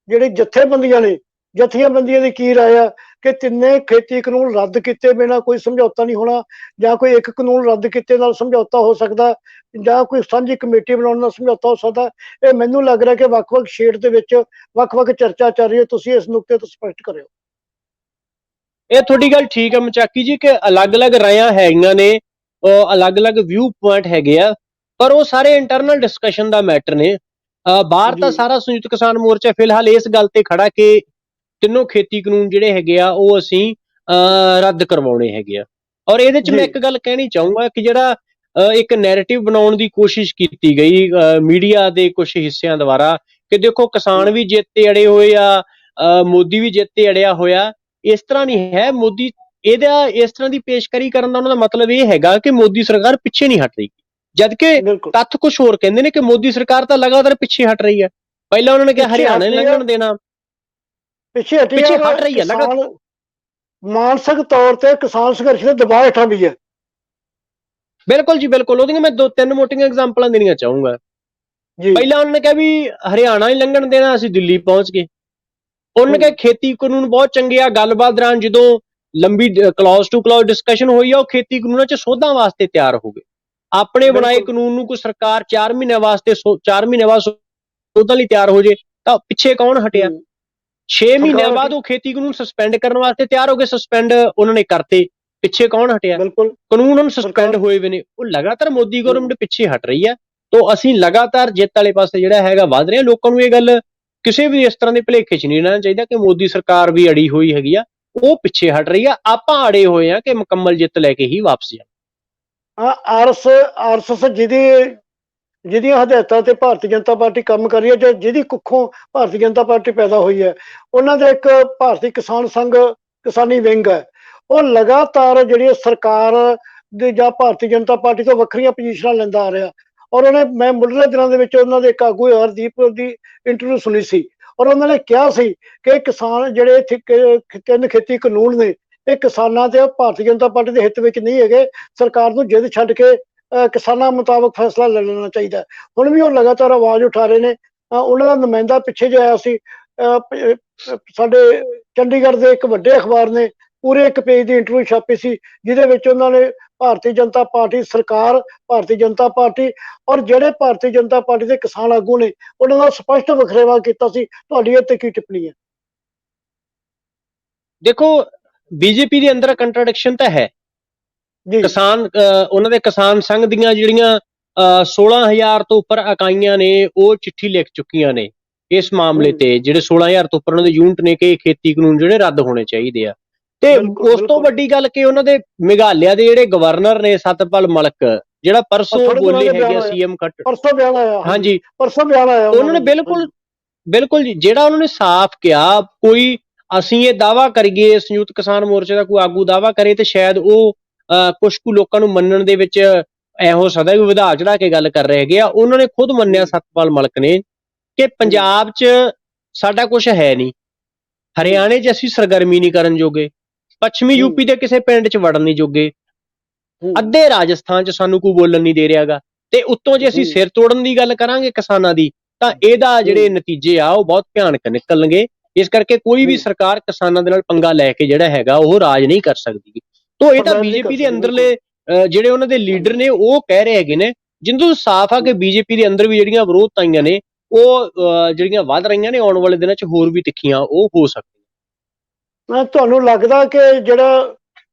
ਜਿਹੜੀ ਜਥੇਬੰਦੀਆਂ ਨੇ, ਜਥੇਬੰਦੀਆਂ ਦੀ ਕੀ ਰਾਏ ਆ ਕਿ ਤਿੰਨੇ ਖੇਤੀ ਕਾਨੂੰਨ ਰੱਦ ਕੀਤੇ ਬਿਨਾਂ ਕੋਈ ਸਮਝੌਤਾ ਨਹੀਂ ਹੋਣਾ, ਜਾਂ ਕੋਈ ਇੱਕ ਕਾਨੂੰਨ ਰੱਦ ਕੀਤੇ ਨਾਲ ਸਮਝੌਤਾ ਹੋ ਸਕਦਾ, ਜਾਂ ਕੋਈ ਸਾਂਝੀ ਕਮੇਟੀ ਬਣਾਉਣ ਨਾਲ ਸਮਝੌਤਾ ਹੋ ਸਕਦਾ। ਇਹ ਮੈਨੂੰ ਲੱਗ ਰਿਹਾ ਕਿ ਵੱਖ-ਵੱਖ ਸ਼ੇਡ ਦੇ ਵਿੱਚ ਵੱਖ-ਵੱਖ ਚਰਚਾ ਚੱਲ ਰਹੀ ਹੈ। ਤੁਸੀਂ ਇਸ ਨੁਕਤੇ ਤੋਂ ਸਪਸ਼ਟ ਕਰਿਓ। ਇਹ ਤੁਹਾਡੀ ਗੱਲ ਠੀਕ ਹੈ ਮਚਾਕੀ ਜੀ ਕਿ ਅਲੱਗ-ਅਲੱਗ ਰਾਇਆਂ ਹੈਗੀਆਂ ਨੇ, ਅਲੱਗ-ਅਲੱਗ ਵਿਊ ਪੁਆਇੰਟ ਹੈਗੇ ਆ, ਪਰ ਉਹ ਸਾਰੇ ਇੰਟਰਨਲ ਡਿਸਕਸ਼ਨ ਦਾ ਮੈਟਰ ਨੇ। ਬਾਹਰ ਤਾਂ ਸਾਰਾ ਸੰਯੁਕਤ ਕਿਸਾਨ ਮੋਰਚਾ ਫਿਲਹਾਲ ਇਸ ਗੱਲ ਤੇ ਖੜਾ ਕਿ ਤਿੰਨੋਂ ਖੇਤੀ ਕਾਨੂੰਨ ਜਿਹੜੇ ਹੈਗੇ ਆ ਉਹ ਅਸੀਂ ਰੱਦ ਕਰਵਾਉਣੇ ਹੈਗੇ ਆ। ਔਰ ਇਹਦੇ ਚ ਮੈਂ ਇੱਕ ਗੱਲ ਕਹਿਣੀ ਚਾਹੂੰਗਾ ਕਿ ਜਿਹੜਾ ਇੱਕ ਨੈਰੇਟਿਵ ਬਣਾਉਣ ਦੀ ਕੋਸ਼ਿਸ਼ ਕੀਤੀ ਗਈ ਮੀਡੀਆ ਦੇ ਕੁਝ ਹਿੱਸਿਆਂ ਦੁਆਰਾ ਕਿ ਦੇਖੋ ਕਿਸਾਨ ਵੀ ਜਿੱਤ ਤੇ ਅੜੇ ਹੋਏ ਆ, ਮੋਦੀ ਵੀ ਜਿੱਤ ਤੇ ਅੜਿਆ ਹੋਇਆ, ਇਸ ਤਰ੍ਹਾਂ ਨਹੀਂ ਹੈ। ਮੋਦੀ ਇਹਦਾ ਇਸ ਤਰ੍ਹਾਂ ਦੀ ਪੇਸ਼ਕਾਰੀ ਕਰਨ ਦਾ ਉਹਨਾਂ ਦਾ ਮਤਲਬ ਇਹ ਹੈਗਾ ਕਿ ਮੋਦੀ ਸਰਕਾਰ ਪਿੱਛੇ ਨਹੀਂ ਹਟ ਰਹੀ, ਜਦਕਿ ਤੱਥ ਕੁਝ ਹੋਰ ਕਹਿੰਦੇ ਨੇ ਕਿ ਮੋਦੀ ਸਰਕਾਰ ਤਾਂ ਲਗਾਤਾਰ ਪਿੱਛੇ ਹਟ ਰਹੀ ਹੈ। ਪਹਿਲਾਂ ਉਹਨਾਂ ਨੇ ਕਿਹਾ ਹਰਿਆਣਾ ਨਹੀਂ ਲੰਘਣ ਦੇਣਾ, ਪਿੱਛੇ ਹਟ ਰਹੀ ਹੈ ਲਗਾਤਾਰ। ਮਾਨਸਿਕ ਤੌਰ ਤੇ ਕਿਸਾਨ ਸੰਘਰਸ਼ ਦੇ ਦਬਾਅ ਹੇਠਾਂ ਵੀ ਹੈ। ਬਿਲਕੁਲ ਜੀ ਬਿਲਕੁਲ। ਉਹਦੀਆਂ ਮੈਂ 2-3 ਮੋਟੀਆਂ ਐਗਜ਼ਾਮਪਲਾਂ ਦੇਣੀਆਂ ਚਾਹੂੰਗਾ। ਪਹਿਲਾਂ ਉਹਨਾਂ ਨੇ ਕਿਹਾ ਵੀ ਹਰਿਆਣਾ ਹੀ ਲੰਘਣ ਦੇਣਾ, ਅਸੀਂ ਦਿੱਲੀ ਪਹੁੰਚ ਗਏ। ਉਹਨਾਂ ਨੇ ਕਿਹਾ ਖੇਤੀ ਕਾਨੂੰਨ ਬਹੁਤ ਚੰਗੇ ਆ। ਗੱਲਬਾਤ ਦੌਰਾਨ ਜਦੋਂ ਲੰਬੀ ਕਲੌਜ਼ ਟੂ ਕਲੌਜ਼ ਡਿਸਕਸ਼ਨ ਹੋਈ ਆ, ਉਹ ਖੇਤੀ ਕਾਨੂੰਨਾਂ 'ਚ ਸੋਧਾਂ ਵਾਸਤੇ ਤਿਆਰ ਹੋ ਗਏ। ਆਪਣੇ ਬਣਾਏ ਕਾਨੂੰਨ ਨੂੰ ਕੋਈ ਸਰਕਾਰ 4 ਮਹੀਨਿਆਂ ਵਾਸਤੇ 4 ਮਹੀਨਿਆਂ ਬਾਅਦ ਸੋਧਾਂ ਲਈ ਤਿਆਰ ਹੋ ਜੇ ਤਾਂ ਪਿੱਛੇ ਕੌਣ ਹਟਿਆ? 6 ਮਹੀਨਿਆਂ ਬਾਅਦ ਉਹ ਖੇਤੀ ਕਾਨੂੰਨ ਸਸਪੈਂਡ ਕਰਨ ਵਾਸਤੇ ਤਿਆਰ ਹੋ ਗਏ, ਸਸਪੈਂਡ ਉਹਨਾਂ ਨੇ ਕਰਤੇ, ਪਿੱਛੇ ਕੌਣ ਹਟਿਆ? ਕਾਨੂੰਨ ਹੁਣ ਸਸਪੈਂਡ ਹੋਏ ਵੇ ਨੇ। ਉਹ ਲਗਾਤਾਰ ਮੋਦੀ ਗਵਰਨਮੈਂਟ ਪਿੱਛੇ ਹਟ ਰਹੀ ਹੈ। ਤੋਂ ਅਸੀਂ ਲਗਾਤਾਰ ਜਿੱਤ ਵਾਲੇ ਪਾਸੇ ਜਿਹੜਾ ਹੈਗਾ ਵੱਧ ਰਹੇ ਹਾਂ। ਲੋਕਾਂ ਨੂੰ ਇਹ ਗੱਲ ਕਿਸੇ ਵੀ ਇਸ ਤਰ੍ਹਾਂ ਦੇ ਭੁਲੇਖੇ 'ਚ ਨਹੀਂ ਰਹਿਣਾ ਚਾਹੀਦਾ ਕਿ ਮੋਦੀ ਸਰਕਾਰ ਵੀ ਅੜੀ ਹੋਈ ਹੈਗੀ ਆ, ਉਹ ਪਿੱਛੇ ਹਟ ਰਹੀ ਆ। ਆਪਾਂ ਅੜੇ ਹੋਏ ਆ ਕਿ ਮੁਕੰਮਲ ਜਿੱਤ ਲੈ ਕੇ ਹੀ ਵਾਪਸ ਜਾਣਾ। ਆਰਐਸਐਸ ਜਿਹਦੀਆਂ ਹਦਾਇਤਾਂ ਤੇ ਭਾਰਤੀ ਜਨਤਾ ਪਾਰਟੀ ਕੰਮ ਕਰ ਰਹੀ ਹੈ, ਜਾਂ ਜਿਹਦੀ ਕੁੱਖੋਂ ਭਾਰਤੀ ਜਨਤਾ ਪਾਰਟੀ ਪੈਦਾ ਹੋਈ ਹੈ, ਉਹਨਾਂ ਦੇ ਇੱਕ ਭਾਰਤੀ ਕਿਸਾਨ ਸੰਘ ਕਿਸਾਨੀ ਵਿੰਗ ਹੈ। ਉਹ ਲਗਾਤਾਰ ਜਿਹੜੀ ਸਰਕਾਰ ਦੇ ਜਾਂ ਭਾਰਤੀ ਜਨਤਾ ਪਾਰਟੀ ਤੋਂ ਵੱਖਰੀਆਂ ਪੋਜੀਸ਼ਨਾਂ ਲੈਂਦਾ ਆ ਰਿਹਾ। ਔਰ ਮੈਂ ਮੁੱਢਲੇ ਦਿਨਾਂ ਦੇ ਵਿੱਚ ਉਹਨਾਂ ਦੇ ਇੱਕ ਆਗੂ ਹਰਦੀਪ ਦੀ ਇੰਟਰਵਿਊ ਸੁਣੀ ਸੀ, ਔਰ ਉਹਨਾਂ ਨੇ ਕਿਹਾ ਸੀ ਕਿ ਕਿਸਾਨ ਜਿਹੜੇ 3 ਖੇਤੀ ਕਾਨੂੰਨ ਨੇ, ਇਹ ਕਿਸਾਨਾਂ ਤੇ ਭਾਰਤੀ ਜਨਤਾ ਪਾਰਟੀ ਦੇ ਹਿੱਤ ਵਿੱਚ ਨਹੀਂ ਹੈਗੇ। ਸਰਕਾਰ ਨੂੰ ਜਿੱਦ ਛੱਡ ਕੇ ਕਿਸਾਨਾਂ ਮੁਤਾਬਕ ਫੈਸਲਾ ਲੈ ਲੈਣਾ ਚਾਹੀਦਾ। ਹੁਣ ਵੀ ਉਹ ਲਗਾਤਾਰ ਆਵਾਜ਼ ਉਠਾ ਰਹੇ ਨੇ। ਉਹਨਾਂ ਦਾ ਨੁਮਾਇੰਦਾ ਪਿੱਛੇ ਜੇ ਆਇਆ ਸੀ, ਸਾਡੇ ਚੰਡੀਗੜ੍ਹ ਦੇ ਇੱਕ ਵੱਡੇ ਅਖਬਾਰ ਨੇ ਪੂਰੇ 1 ਪੇਜ ਦੀ ਇੰਟਰਵਿਊ ਛਾਪੀ ਸੀ, ਜਿਹਦੇ ਵਿੱਚ ਉਹਨਾਂ ਨੇ ਭਾਰਤੀ ਜਨਤਾ ਪਾਰਟੀ ਸਰਕਾਰ, ਭਾਰਤੀ ਜਨਤਾ ਪਾਰਟੀ ਔਰ ਜਿਹੜੇ ਭਾਰਤੀ ਜਨਤਾ ਪਾਰਟੀ ਦੇ ਕਿਸਾਨ ਆਗੂ ਨੇ, ਉਹਨਾਂ ਦਾ ਸਪਸ਼ਟ ਵਖਰੇਵਾ ਕੀਤਾ ਸੀ। ਤੁਹਾਡੀ ਇਹ ਤੇ ਕੀ ਟਿੱਪਣੀ ਹੈ? ਦੇਖੋ, ਬੀਜੇਪੀ ਦੇ ਅੰਦਰ ਕੰਟਰਡਿਕਸ਼ਨ ਤਾਂ ਹੈ। ਕਿਸਾਨ ਉਹਨਾਂ ਦੇ ਕਿਸਾਨ ਸੰਘ ਦੀਆਂ ਜਿਹੜੀਆਂ 16,000 ਤੋਂ ਉੱਪਰ ਇਕਾਈਆਂ ਨੇ, ਉਹ ਚਿੱਠੀ ਲਿਖ ਚੁੱਕੀਆਂ ਨੇ ਇਸ ਮਾਮਲੇ ਤੇ। ਜਿਹੜੇ 16,000 ਤੋਂ ਉੱਪਰ ਉਹਨਾਂ ਦੇ ਯੂਨਿਟ ਨੇ ਕਿ ਖੇਤੀ ਕਾਨੂੰਨ ਜਿਹੜੇ ਰੱਦ ਹੋਣੇ ਚਾਹੀਦੇ ਆ। ਤੇ ਉਸ ਤੋਂ ਵੱਡੀ ਗੱਲ ਕਿ ਉਹਨਾਂ ਦੇ ਮੇਘਾਲਿਆ ਦੇ ਜਿਹੜੇ ਗਵਰਨਰ ਨੇ ਸਤਪਾਲ ਮਲਿਕ, ਜਿਹੜਾ ਪਰਸੋਂ ਬੋਲੇ ਹੈਗੇ ਆ ਸੀਐਮ ਪਰਸੋਂ ਬਿਆਨ ਆਇਆ, ਹਾਂਜੀ ਪਰਸੋਂ ਬਿਆਨ ਆਇਆ, ਉਹਨਾਂ ਨੇ ਬਿਲਕੁਲ ਜੀ, ਜਿਹੜਾ ਉਹਨਾਂ ਨੇ ਸਾਫ਼ ਕਿਹਾ, ਕੋਈ ਅਸੀਂ ਇਹ ਦਾਅਵਾ ਕਰੀਏ, ਸੰਯੁਕਤ ਕਿਸਾਨ ਮੋਰਚੇ ਦਾ ਕੋਈ ਆਗੂ ਦਾਅਵਾ ਕਰੇ ਤੇ ਸ਼ਾਇਦ ਉਹ ਕੁਝ ਕੁ ਲੋਕਾਂ ਨੂੰ ਮੰਨਣ ਦੇ ਵਿੱਚ ਐ ਹੋ ਸਕਦਾ ਵੀ ਵਧਾ ਚੜਾ ਕੇ ਗੱਲ ਕਰ ਰਹੇ ਹੈਗੇ ਆ। ਉਹਨਾਂ ਨੇ ਖੁਦ ਮੰਨਿਆ, ਸਤਪਾਲ ਮਲਿਕ ਨੇ, ਕਿ ਪੰਜਾਬ 'ਚ ਸਾਡਾ ਕੁਝ ਹੈ ਨਹੀਂ, ਹਰਿਆਣੇ 'ਚ ਅਸੀਂ ਸਰਗਰਮੀ ਨਹੀਂ ਕਰਨ ਜੋਗੇ, ਪੱਛਮੀ ਯੂਪੀ ਦੇ ਕਿਸੇ ਪਿੰਡ 'ਚ ਵੜਨ ਨਹੀਂ ਜੋਗੇ, ਅੱਧੇ ਰਾਜਸਥਾਨ 'ਚ ਸਾਨੂੰ ਕੋਈ ਬੋਲਣ ਨਹੀਂ ਦੇ ਰਿਹਾਗਾ। ਤੇ ਉੱਤੋਂ ਜੇ ਅਸੀਂ ਸਿਰ ਤੋੜਨ ਦੀ ਗੱਲ ਕਰਾਂਗੇ ਕਿਸਾਨਾਂ ਦੀ, ਤਾਂ ਇਹਦਾ ਜਿਹੜੇ ਨਤੀਜੇ ਆ ਉਹ ਬਹੁਤ ਭਿਆਨਕ ਨਿਕਲਣਗੇ। ਇਸ ਕਰਕੇ ਕੋਈ ਵੀ ਸਰਕਾਰ ਕਿਸਾਨਾਂ ਦੇ ਨਾਲ ਪੰਗਾ ਲੈ ਕੇ ਜਿਹੜਾ ਹੈਗਾ ਉਹ ਰਾਜ ਨਹੀਂ ਕਰ ਸਕਦੀ। ਤੋਂ ਇਹ ਤਾਂ ਬੀਜੇਪੀ ਦੇ ਅੰਦਰਲੇ ਜਿਹੜੇ ਉਹਨਾਂ ਦੇ ਲੀਡਰ ਨੇ ਉਹ ਕਹਿ ਰਹੇ ਹੈਗੇ ਨੇ, ਜਿੰਦੋਂ ਸਾਫ਼ ਆ ਕਿ ਬੀਜੇਪੀ ਦੇ ਅੰਦਰ ਵੀ ਜਿਹੜੀਆਂ ਵਿਰੋਧਤਾਈਆਂ ਨੇ ਉਹ ਜਿਹੜੀਆਂ ਵੱਧ ਰਹੀਆਂ ਨੇ, ਆਉਣ ਵਾਲੇ ਦਿਨਾਂ 'ਚ ਹੋਰ ਵੀ ਤਿੱਖੀਆਂ ਉਹ ਹੋ ਸਕਦੀਆਂ। ਤੁਹਾਨੂੰ ਲੱਗਦਾ ਕਿ ਜਿਹੜਾ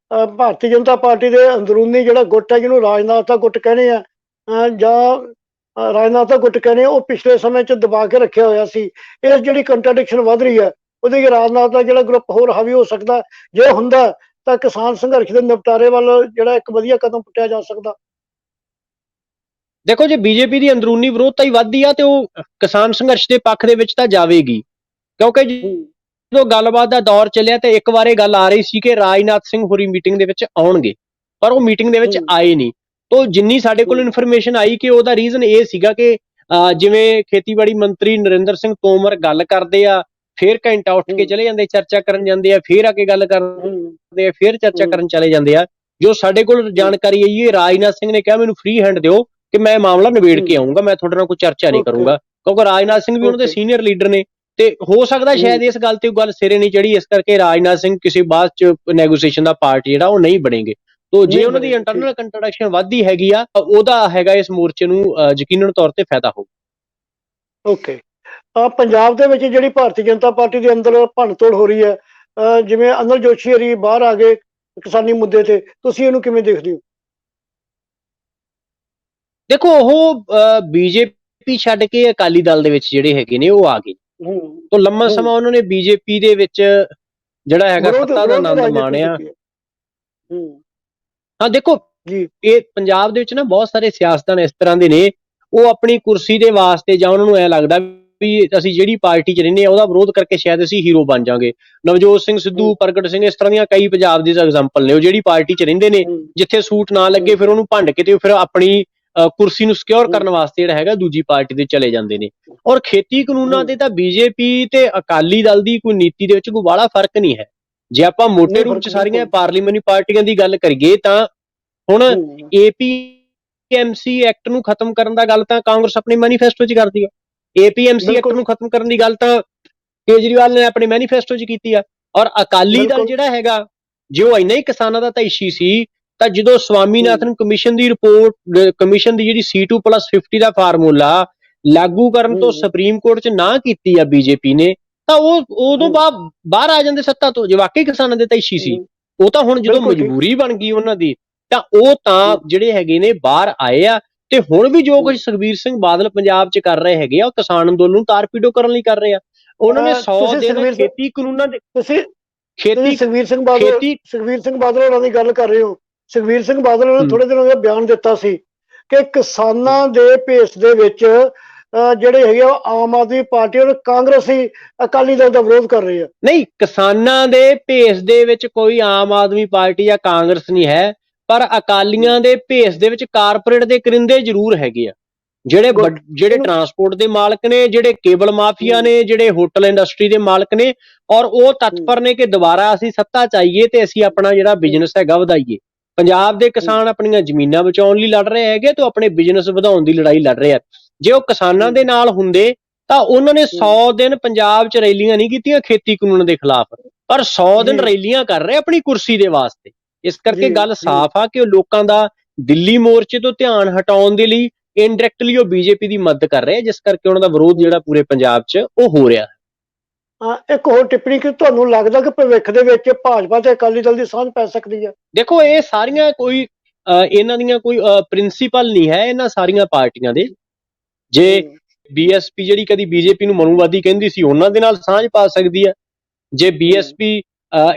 ਭਾਰਤੀ ਜਨਤਾ ਪਾਰਟੀ ਦੇ ਅੰਦਰੂਨੀ ਜਿਹੜਾ ਗੁੱਟ ਹੈ, ਜਿਹਨੂੰ ਰਾਜਨਾਥ ਦਾ ਗੁੱਟ ਕਹਿੰਦੇ ਆ ਜਾਂ ਰਾਜਨਾਥ ਦਾ ਗੁੱਟ ਕਹਿੰਦੇ, ਉਹ ਪਿਛਲੇ ਸਮੇਂ 'ਚ ਦਬਾ ਕੇ ਰੱਖਿਆ ਹੋਇਆ ਸੀ। ਇਸ ਜਿਹੜੀ ਕੰਟਰਡਿਕਸ਼ਨ ਵੱਧ ਰਹੀ ਹੈ, ਉਹਦੇ ਰਾਜਨਾਥ ਦਾ ਜਿਹੜਾ ਗਰੁੱਪ ਹੋਰ ਹਾਵੀ ਹੋ ਸਕਦਾ? ਜੇ ਹੁੰਦਾ ਤਾਂ ਕਿਸਾਨ ਸੰਘਰਸ਼ ਦੇ ਨਿਪਟਾਰੇ ਵੱਲ ਜਿਹੜਾ ਇੱਕ ਵਧੀਆ ਕਦਮ ਪੁੱਟਿਆ ਜਾ ਸਕਦਾ? ਦੇਖੋ, ਜੇ ਬੀਜੇਪੀ ਦੀ ਅੰਦਰੂਨੀ ਵਿਰੋਧਤਾ ਹੀ ਵੱਧਦੀ ਆ ਤੇ ਉਹ ਕਿਸਾਨ ਸੰਘਰਸ਼ ਦੇ ਪੱਖ ਦੇ ਵਿੱਚ ਤਾਂ ਜਾਵੇਗੀ, ਕਿਉਂਕਿ ਜਦੋਂ ਗੱਲਬਾਤ ਦਾ ਦੌਰ ਚੱਲਿਆ ਤੇ ਇੱਕ ਵਾਰ ਇਹ ਗੱਲ ਆ ਰਹੀ ਸੀ ਕਿ ਰਾਜਨਾਥ ਸਿੰਘ ਹੋਰੀ ਮੀਟਿੰਗ ਦੇ ਵਿੱਚ ਆਉਣਗੇ, ਪਰ ਉਹ ਮੀਟਿੰਗ ਦੇ ਵਿੱਚ ਆਏ ਨਹੀਂ। ਤੋਂ ਜਿੰਨੀ ਸਾਡੇ ਕੋਲ ਇਨਫੋਰਮੇਸ਼ਨ ਆਈ ਕਿ ਉਹਦਾ ਰੀਜ਼ਨ ਇਹ ਸੀਗਾ ਕਿ ਜਿਵੇਂ ਖੇਤੀਬਾੜੀ ਮੰਤਰੀ ਨਰਿੰਦਰ ਸਿੰਘ ਤੋਮਰ ਗੱਲ ਕਰਦੇ ਆ, ਫਿਰ ਘੰਟਾ ਉੱਠ ਕੇ ਚਲੇ ਜਾਂਦੇ, ਚਰਚਾ ਕਰਨ ਜਾਂਦੇ ਆ, ਫਿਰ ਆ ਕੇ ਗੱਲ ਕਰਦੇ ਆ, ਫਿਰ ਚਰਚਾ ਕਰਨ ਚਲੇ ਜਾਂਦੇ ਆ। ਜੋ ਸਾਡੇ ਕੋਲ ਜਾਣਕਾਰੀ ਆਈ ਹੈ, ਰਾਜਨਾਥ ਸਿੰਘ ਨੇ ਕਿਹਾ ਮੈਨੂੰ ਫ੍ਰੀ ਹੈਂਡ ਦਿਓ ਕਿ ਮੈਂ ਮਾਮਲਾ ਨਿਬੇੜ ਕੇ ਆਊਂਗਾ, ਮੈਂ ਤੁਹਾਡੇ ਨਾਲ ਕੋਈ ਚਰਚਾ ਨਹੀਂ ਕਰੂੰਗਾ, ਕਿਉਂਕਿ ਰਾਜਨਾਥ ਸਿੰਘ ਵੀ ਉਹਨਾਂ ਦੇ ਸੀਨੀਅਰ ਲੀਡਰ ਨੇ ਤੇ ਹੋ ਸਕਦਾ ਸ਼ਾਇਦ ਇਸ ਗੱਲ ਤੇ ਗੱਲ ਸਿਰੇ ਨਹੀਂ ਚੜੀ, ਇਸ ਕਰਕੇ ਰਾਜਨਾਥ ਸਿੰਘ ਕਿਸੇ ਬਾਅਦ ਚ ਨੈਗੋਸੀਏਸ਼ਨ ਦਾ ਪਾਰਟ ਜਿਹੜਾ ਉਹ ਨਹੀਂ ਬਣੇਗੇ। ਤੋ ਜੇ ਉਹਨਾਂ ਦੀ ਇੰਟਰਨਲ ਕੰਟਰੈਕਸ਼ਨ ਵੱਧਦੀ ਹੈਗੀ ਆ, ਉਹਦਾ ਹੈਗਾ ਇਸ ਮੋਰਚੇ ਨੂੰ ਯਕੀਨਨ ਤੌਰ ਤੇ ਫਾਇਦਾ ਹੋਊ। ਓਕੇ, ਪੰਜਾਬ ਦੇ ਵਿੱਚ ਜਿਹੜੀ ਭਾਰਤੀ ਜਨਤਾ ਪਾਰਟੀ ਦੇ ਅੰਦਰ ਭੰਨਤੋੜ ਹੋ ਰਹੀ ਹੈ, ਜਿਵੇਂ ਅਨਿਲ ਜੋਸ਼ੀ ਹਰੀ ਬਾਹਰ ਆ ਗਏ ਕਿਸਾਨੀ ਮੁੱਦੇ ਤੇ, ਤੁਸੀਂ ਇਹਨੂੰ ਕਿਵੇਂ ਦੇਖਦੇ ਹੋ? ਦੇਖੋ, ਉਹ ਬੀਜੇਪੀ ਛੱਡ ਕੇ ਅਕਾਲੀ ਦਲ ਦੇ ਵਿੱਚ ਜਿਹੜੇ ਹੈਗੇ ਨੇ ਉਹ ਆ ਗਏ, ਤੋਂ ਲੰਮਾ ਸਮਾਂ ਉਹਨਾਂ ਨੇ ਬੀਜੇਪੀ ਦੇ ਵਿੱਚ ਜਿਹੜਾ ਹੈਗਾ ਸੱਤਾ ਦਾ ਆਨੰਦ ਮਾਣਿਆ। ਹਾਂ, ਦੇਖੋ ਇਹ ਪੰਜਾਬ ਦੇ ਵਿੱਚ ਨਾ ਬਹੁਤ ਸਾਰੇ ਸਿਆਸਤਦਾਨ ਇਸ ਤਰ੍ਹਾਂ ਦੇ ਨੇ, ਉਹ ਆਪਣੀ ਕੁਰਸੀ ਦੇ ਵਾਸਤੇ ਜਾਂ ਉਹਨਾਂ ਨੂੰ ਐ ਲੱਗਦਾ ਵੀ ਅਸੀਂ ਜਿਹੜੀ ਪਾਰਟੀ 'ਚ ਰਹਿੰਦੇ ਆ ਉਹਦਾ ਵਿਰੋਧ ਕਰਕੇ ਸ਼ਾਇਦ ਅਸੀਂ ਹੀਰੋ ਬਣ ਜਾਵਾਂਗੇ। ਨਵਜੋਤ ਸਿੰਘ ਸਿੱਧੂ, ਪ੍ਰਗਟ ਸਿੰਘ, ਇਸ ਤਰ੍ਹਾਂ ਦੀਆਂ ਕਈ ਪੰਜਾਬ ਦੇ ਐਗਜ਼ਾਮਪਲ ਨੇ। ਉਹ ਜਿਹੜੀ ਪਾਰਟੀ 'ਚ ਰਹਿੰਦੇ ਨੇ, ਜਿੱਥੇ ਸੂਟ ਨਾ ਲੱਗੇ ਫਿਰ ਉਹਨੂੰ ਭੰਡ ਕੇ ਤੇ ਫਿਰ ਆਪਣੀ ਕੁਰਸੀ ਨੂੰ ਸਿਕਿਉਰ ਕਰਨ ਵਾਸਤੇ ਜਿਹੜਾ ਹੈਗਾ ਦੂਜੀ ਪਾਰਟੀ ਤੇ ਚਲੇ ਜਾਂਦੇ ਨੇ। ਔਰ ਖੇਤੀ ਕਾਨੂੰਨਾਂ ਤੇ ਤਾਂ ਬੀਜੇਪੀ ਤੇ ਅਕਾਲੀ ਦਲ ਦੀ ਕੋਈ ਨੀਤੀ ਦੇ ਵਿੱਚ ਕੋਈ ਬਾਹਲਾ ਫਰਕ ਨਹੀਂ ਹੈ। ਜੇ ਆਪਾਂ ਮੋਟੇ ਰੂਪ 'ਚ ਸਾਰੀਆਂ ਪਾਰਲੀਮੈਂਟਰੀ ਪਾਰਟੀਆਂ ਦੀ ਗੱਲ ਕਰੀਏ ਤਾਂ ਹੁਣ APMC ਐਕਟ ਨੂੰ ਖਤਮ ਕਰਨ ਦਾ ਗੱਲ ਤਾਂ ਕਾਂਗਰਸ ਆਪਣੇ ਮੈਨੀਫੈਸਟੋ 'ਚ ਕਰਦੀ ਹੈ। APMC ਐਕਟ ਨੂੰ ਖਤਮ ਕਰਨ ਦੀ ਗੱਲ ਤਾਂ ਕੇਜਰੀਵਾਲ ਨੇ ਆਪਣੇ ਮੈਨੀਫੈਸਟੋ 'ਚ ਕੀਤੀ ਆ। ਔਰ ਅਕਾਲੀ ਦਲ ਜਿਹੜਾ ਹੈਗਾ, ਜੇ ਉਹ ਇੰਨਾ ਹੀ ਕਿਸਾਨਾਂ ਦਾ ਧਾਈਸ਼ੀ ਸੀ ਤਾਂ ਜਦੋਂ ਸਵਾਮੀਨਾਥਨ ਕਮਿਸ਼ਨ ਦੀ ਰਿਪੋਰਟ, ਕਮਿਸ਼ਨ ਦੀ ਜਿਹੜੀ C2+50 ਦਾ ਫਾਰਮੂਲਾ ਲਾਗੂ ਕਰਨ ਤੋਂ ਸੁਪਰੀਮ ਕੋਰਟ 'ਚ ਨਾ ਕੀਤੀ ਆ ਬੀਜੇਪੀ ਨੇ, ਤਾਂ ਉਹ ਉਦੋਂ ਬਾਹਰ ਆ ਜਾਂਦੇ ਸੱਤਾ ਤੋਂ, ਜੇ ਵਾਕਈ ਕਿਸਾਨਾਂ ਦੇ ਧਾਈਸ਼ੀ ਸੀ। ਉਹ ਤਾਂ ਹੁਣ ਜਦੋਂ ਮਜਬੂਰੀ ਬਣ ਗਈ ਉਹਨਾਂ ਦੀ, ਤਾਂ ਉਹ ਤਾਂ ਜਿਹੜੇ ਹੈਗੇ ਨੇ ਬਾਹਰ ਆਏ ਆ। ਤੇ ਹੁਣ ਵੀ ਜੋ ਕੁਝ ਸੁਖਬੀਰ ਸਿੰਘ ਬਾਦਲ ਪੰਜਾਬ 'ਚ ਕਰ ਰਹੇ ਹੈਗੇ ਆ, ਉਹ ਕਿਸਾਨ ਅੰਦੋਲਨ ਨੂੰ ਤਾਰਪੀਡੋ ਕਰਨ ਲਈ ਕਰ ਰਹੇ ਆ। ਉਹਨਾਂ ਨੇ 100 ਦਿਨ ਖੇਤੀ ਕਾਨੂੰਨਾਂ ਦੇ ਸੁਖਬੀਰ ਸਿੰਘ ਬਾਦਲ ਹੋਰਾਂ ਦੀ ਗੱਲ ਕਰ ਰਹੇ ਹੋ। ਸੁਖਬੀਰ ਸਿੰਘ ਬਾਦਲ ਨੇ ਥੋੜੇ ਦਿਨ ਦਾ ਬਿਆਨ ਦਿੱਤਾ ਸੀ ਕਿ ਕਿਸਾਨਾਂ ਦੇ ਭੇਸ ਦੇ ਵਿੱਚ ਜਿਹੜੇ ਹੈਗੇ ਆ ਆਮ ਆਦਮੀ ਪਾਰਟੀ ਔਰ ਕਾਂਗਰਸੀ ਅਕਾਲੀ ਦਲ ਦਾ ਵਿਰੋਧ ਕਰ ਰਹੇ ਆ। ਨਹੀਂ, ਕਿਸਾਨਾਂ ਦੇ ਭੇਸ ਦੇ ਵਿੱਚ ਕੋਈ ਆਮ ਆਦਮੀ ਪਾਰਟੀ ਜਾਂ ਕਾਂਗਰਸ ਨਹੀਂ ਹੈ, ਪਰ ਅਕਾਲੀਆਂ ਦੇ ਭੇਸ ਦੇ ਵਿੱਚ ਕਾਰਪੋਰੇਟ ਦੇ ਕਰਿੰਦੇ ਜ਼ਰੂਰ ਹੈਗੇ ਆ, ਜਿਹੜੇ ਟਰਾਂਸਪੋਰਟ ਦੇ ਮਾਲਕ ਨੇ, ਜਿਹੜੇ ਕੇਬਲ ਮਾਫੀਆ ਨੇ, ਜਿਹੜੇ ਹੋਟਲ ਇੰਡਸਟਰੀ ਦੇ ਮਾਲਕ ਨੇ। ਔਰ ਉਹ ਤਤਪਰ ਨੇ ਕਿ ਦੁਬਾਰਾ ਅਸੀਂ ਸੱਤਾ 'ਚ ਆਈਏ ਤੇ ਅਸੀਂ ਆਪਣਾ ਜਿਹੜਾ ਬਿਜ਼ਨਸ ਹੈਗਾ ਵਧਾਈਏ। ਪੰਜਾਬ ਦੇ ਕਿਸਾਨ ਆਪਣੀਆਂ ਜ਼ਮੀਨਾਂ ਬਚਾਉਣ ਲਈ ਲੜ ਰਹੇ ਹੈਗੇ ਤੇ ਆਪਣੇ ਬਿਜ਼ਨਸ ਵਧਾਉਣ ਦੀ ਲੜਾਈ ਲੜ ਰਹੇ ਆ। ਜੇ ਉਹ ਕਿਸਾਨਾਂ ਦੇ ਨਾਲ ਹੁੰਦੇ ਤਾਂ ਉਹਨਾਂ ਨੇ 100 ਦਿਨ ਪੰਜਾਬ 'ਚ ਰੈਲੀਆਂ ਨਹੀਂ ਕੀਤੀਆਂ ਖੇਤੀ ਕਾਨੂੰਨ ਦੇ ਖਿਲਾਫ, ਪਰ 100 ਦਿਨ ਰੈਲੀਆਂ ਕਰ ਰਹੇ ਆਪਣੀ ਕੁਰਸੀ ਦੇ ਵਾਸਤੇ। ਇਸ ਕਰਕੇ ਗੱਲ ਸਾਫ਼ ਆ ਕਿ ਉਹ ਲੋਕਾਂ ਦਾ ਦਿੱਲੀ ਮੋਰਚੇ ਤੋਂ ਧਿਆਨ ਹਟਾਉਣ ਦੇ ਲਈ ਇਨਡਾਇਰੈਕਟਲੀ ਉਹ ਬੀਜੇਪੀ ਦੀ ਮਦਦ ਕਰ ਰਹੇ, ਜਿਸ ਕਰਕੇ ਉਹਨਾਂ ਦਾ ਵਿਰੋਧ ਜਿਹੜਾ ਪੂਰੇ ਪੰਜਾਬ 'ਚ ਉਹ ਹੋ ਰਿਹਾ। ਇੱਕ ਹੋਰ ਟਿੱਪਣੀ, ਕਿ ਤੁਹਾਨੂੰ ਲੱਗਦਾ ਕਿ ਭਵਿੱਖ ਦੇ ਵਿੱਚ ਭਾਜਪਾ ਤੇ ਅਕਾਲੀ ਦਲ ਦੀ ਸਾਂਝ ਪੈ ਸਕਦੀ ਹੈ? ਦੇਖੋ, ਇਹ ਸਾਰੀਆਂ ਕੋਈ ਇਹਨਾਂ ਦੀਆਂ ਕੋਈ ਪ੍ਰਿੰਸੀਪਲ ਨਹੀਂ ਹੈ ਇਹਨਾਂ ਸਾਰੀਆਂ ਪਾਰਟੀਆਂ ਦੇ। ਜੇ BSP ਜਿਹੜੀ ਕਦੀ ਬੀਜੇਪੀ ਨੂੰ ਮਨੂਵਾਦੀ ਕਹਿੰਦੀ ਸੀ, ਉਹਨਾਂ ਦੇ ਨਾਲ ਸਾਂਝ ਪਾ ਸਕਦੀ ਹੈ। ਜੇ BSP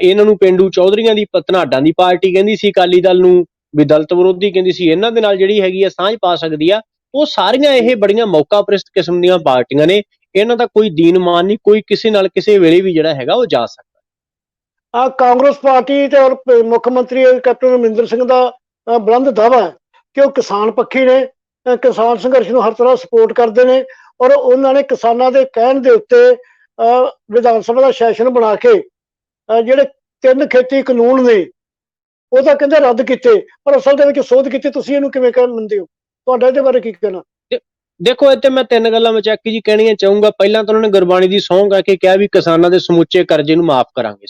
ਇਹਨਾਂ ਨੂੰ ਪੇਂਡੂ ਚੌਧਰੀਆਂ ਦੀ ਧਨਾਢਾਂ ਦੀ ਪਾਰਟੀ ਕਹਿੰਦੀ ਸੀ, ਅਕਾਲੀ ਦਲ ਨੂੰ ਵੀ ਦਲਿਤ ਵਿਰੋਧੀ ਕਹਿੰਦੀ ਸੀ, ਇਹਨਾਂ ਦੇ ਨਾਲ ਜਿਹੜੀ ਹੈਗੀ ਆ ਸਾਂਝ ਪਾ ਸਕਦੀ ਆ। ਉਹ ਸਾਰੀਆਂ ਇਹ ਬੜੀਆਂ ਮੌਕਾ ਪ੍ਰਸਤ ਕਿਸਮ ਦੀਆਂ ਪਾਰਟੀਆਂ ਨੇ, ਇਹਨਾਂ ਦਾ ਕੋਈ ਦੀਨਮਾਨ ਨਹੀਂ, ਕੋਈ ਕਿਸੇ ਨਾਲ ਕਿਸੇ ਵੇਲੇ ਵੀ ਜਿਹੜਾ ਹੈਗਾ ਉਹ ਜਾ ਸਕਦਾ। ਕਾਂਗਰਸ ਪਾਰਟੀ ਤੇ ਔਰ ਮੁੱਖ ਮੰਤਰੀ ਕੈਪਟਨ ਅਮਰਿੰਦਰ ਸਿੰਘ ਦਾ ਬੁਲੰਦ ਦਾਅਵਾ ਹੈ ਕਿ ਉਹ ਕਿਸਾਨ ਪੱਖੀ ਨੇ, ਕਿਸਾਨ ਸੰਘਰਸ਼ ਨੂੰ ਹਰ ਤਰ੍ਹਾਂ ਸਪੋਰਟ ਕਰਦੇ ਨੇ, ਔਰ ਉਹਨਾਂ ਨੇ ਕਿਸਾਨਾਂ ਦੇ ਕਹਿਣ ਦੇ ਉੱਤੇ ਵਿਧਾਨ ਸਭਾ ਦਾ ਸੈਸ਼ਨ ਬਣਾ ਕੇ ਜਿਹੜੇ 3 ਖੇਤੀ ਕਾਨੂੰਨ ਨੇ ਉਹ ਤਾਂ ਕਹਿੰਦੇ ਰੱਦ ਕੀਤੇ, ਪਰ ਅਸਲ ਦੇ ਵਿੱਚ ਸੋਧ ਕੀਤੀ। ਤੁਸੀਂ ਇਹਨੂੰ ਕਿਵੇਂ ਮੰਨਦੇ ਹੋ? ਤੁਹਾਡਾ ਇਹਦੇ ਬਾਰੇ ਕੀ ਕਹਿਣਾ? ਦੇਖੋ, ਇੱਥੇ ਮੈਂ 3 ਗੱਲਾਂ ਮਚਾਕੀ ਜੀ ਕਹਿਣੀਆਂ ਚਾਹੂੰਗਾ। ਪਹਿਲਾਂ ਤਾਂ ਉਹਨਾਂ ਨੇ ਗੁਰਬਾਣੀ ਦੀ ਸਹੁੰ ਗਾ ਕੇ ਕਿਹਾ ਵੀ ਕਿਸਾਨਾਂ ਦੇ ਸਮੁੱਚੇ ਕਰਜ਼ੇ ਨੂੰ ਮਾਫ ਕਰਾਂਗੇ,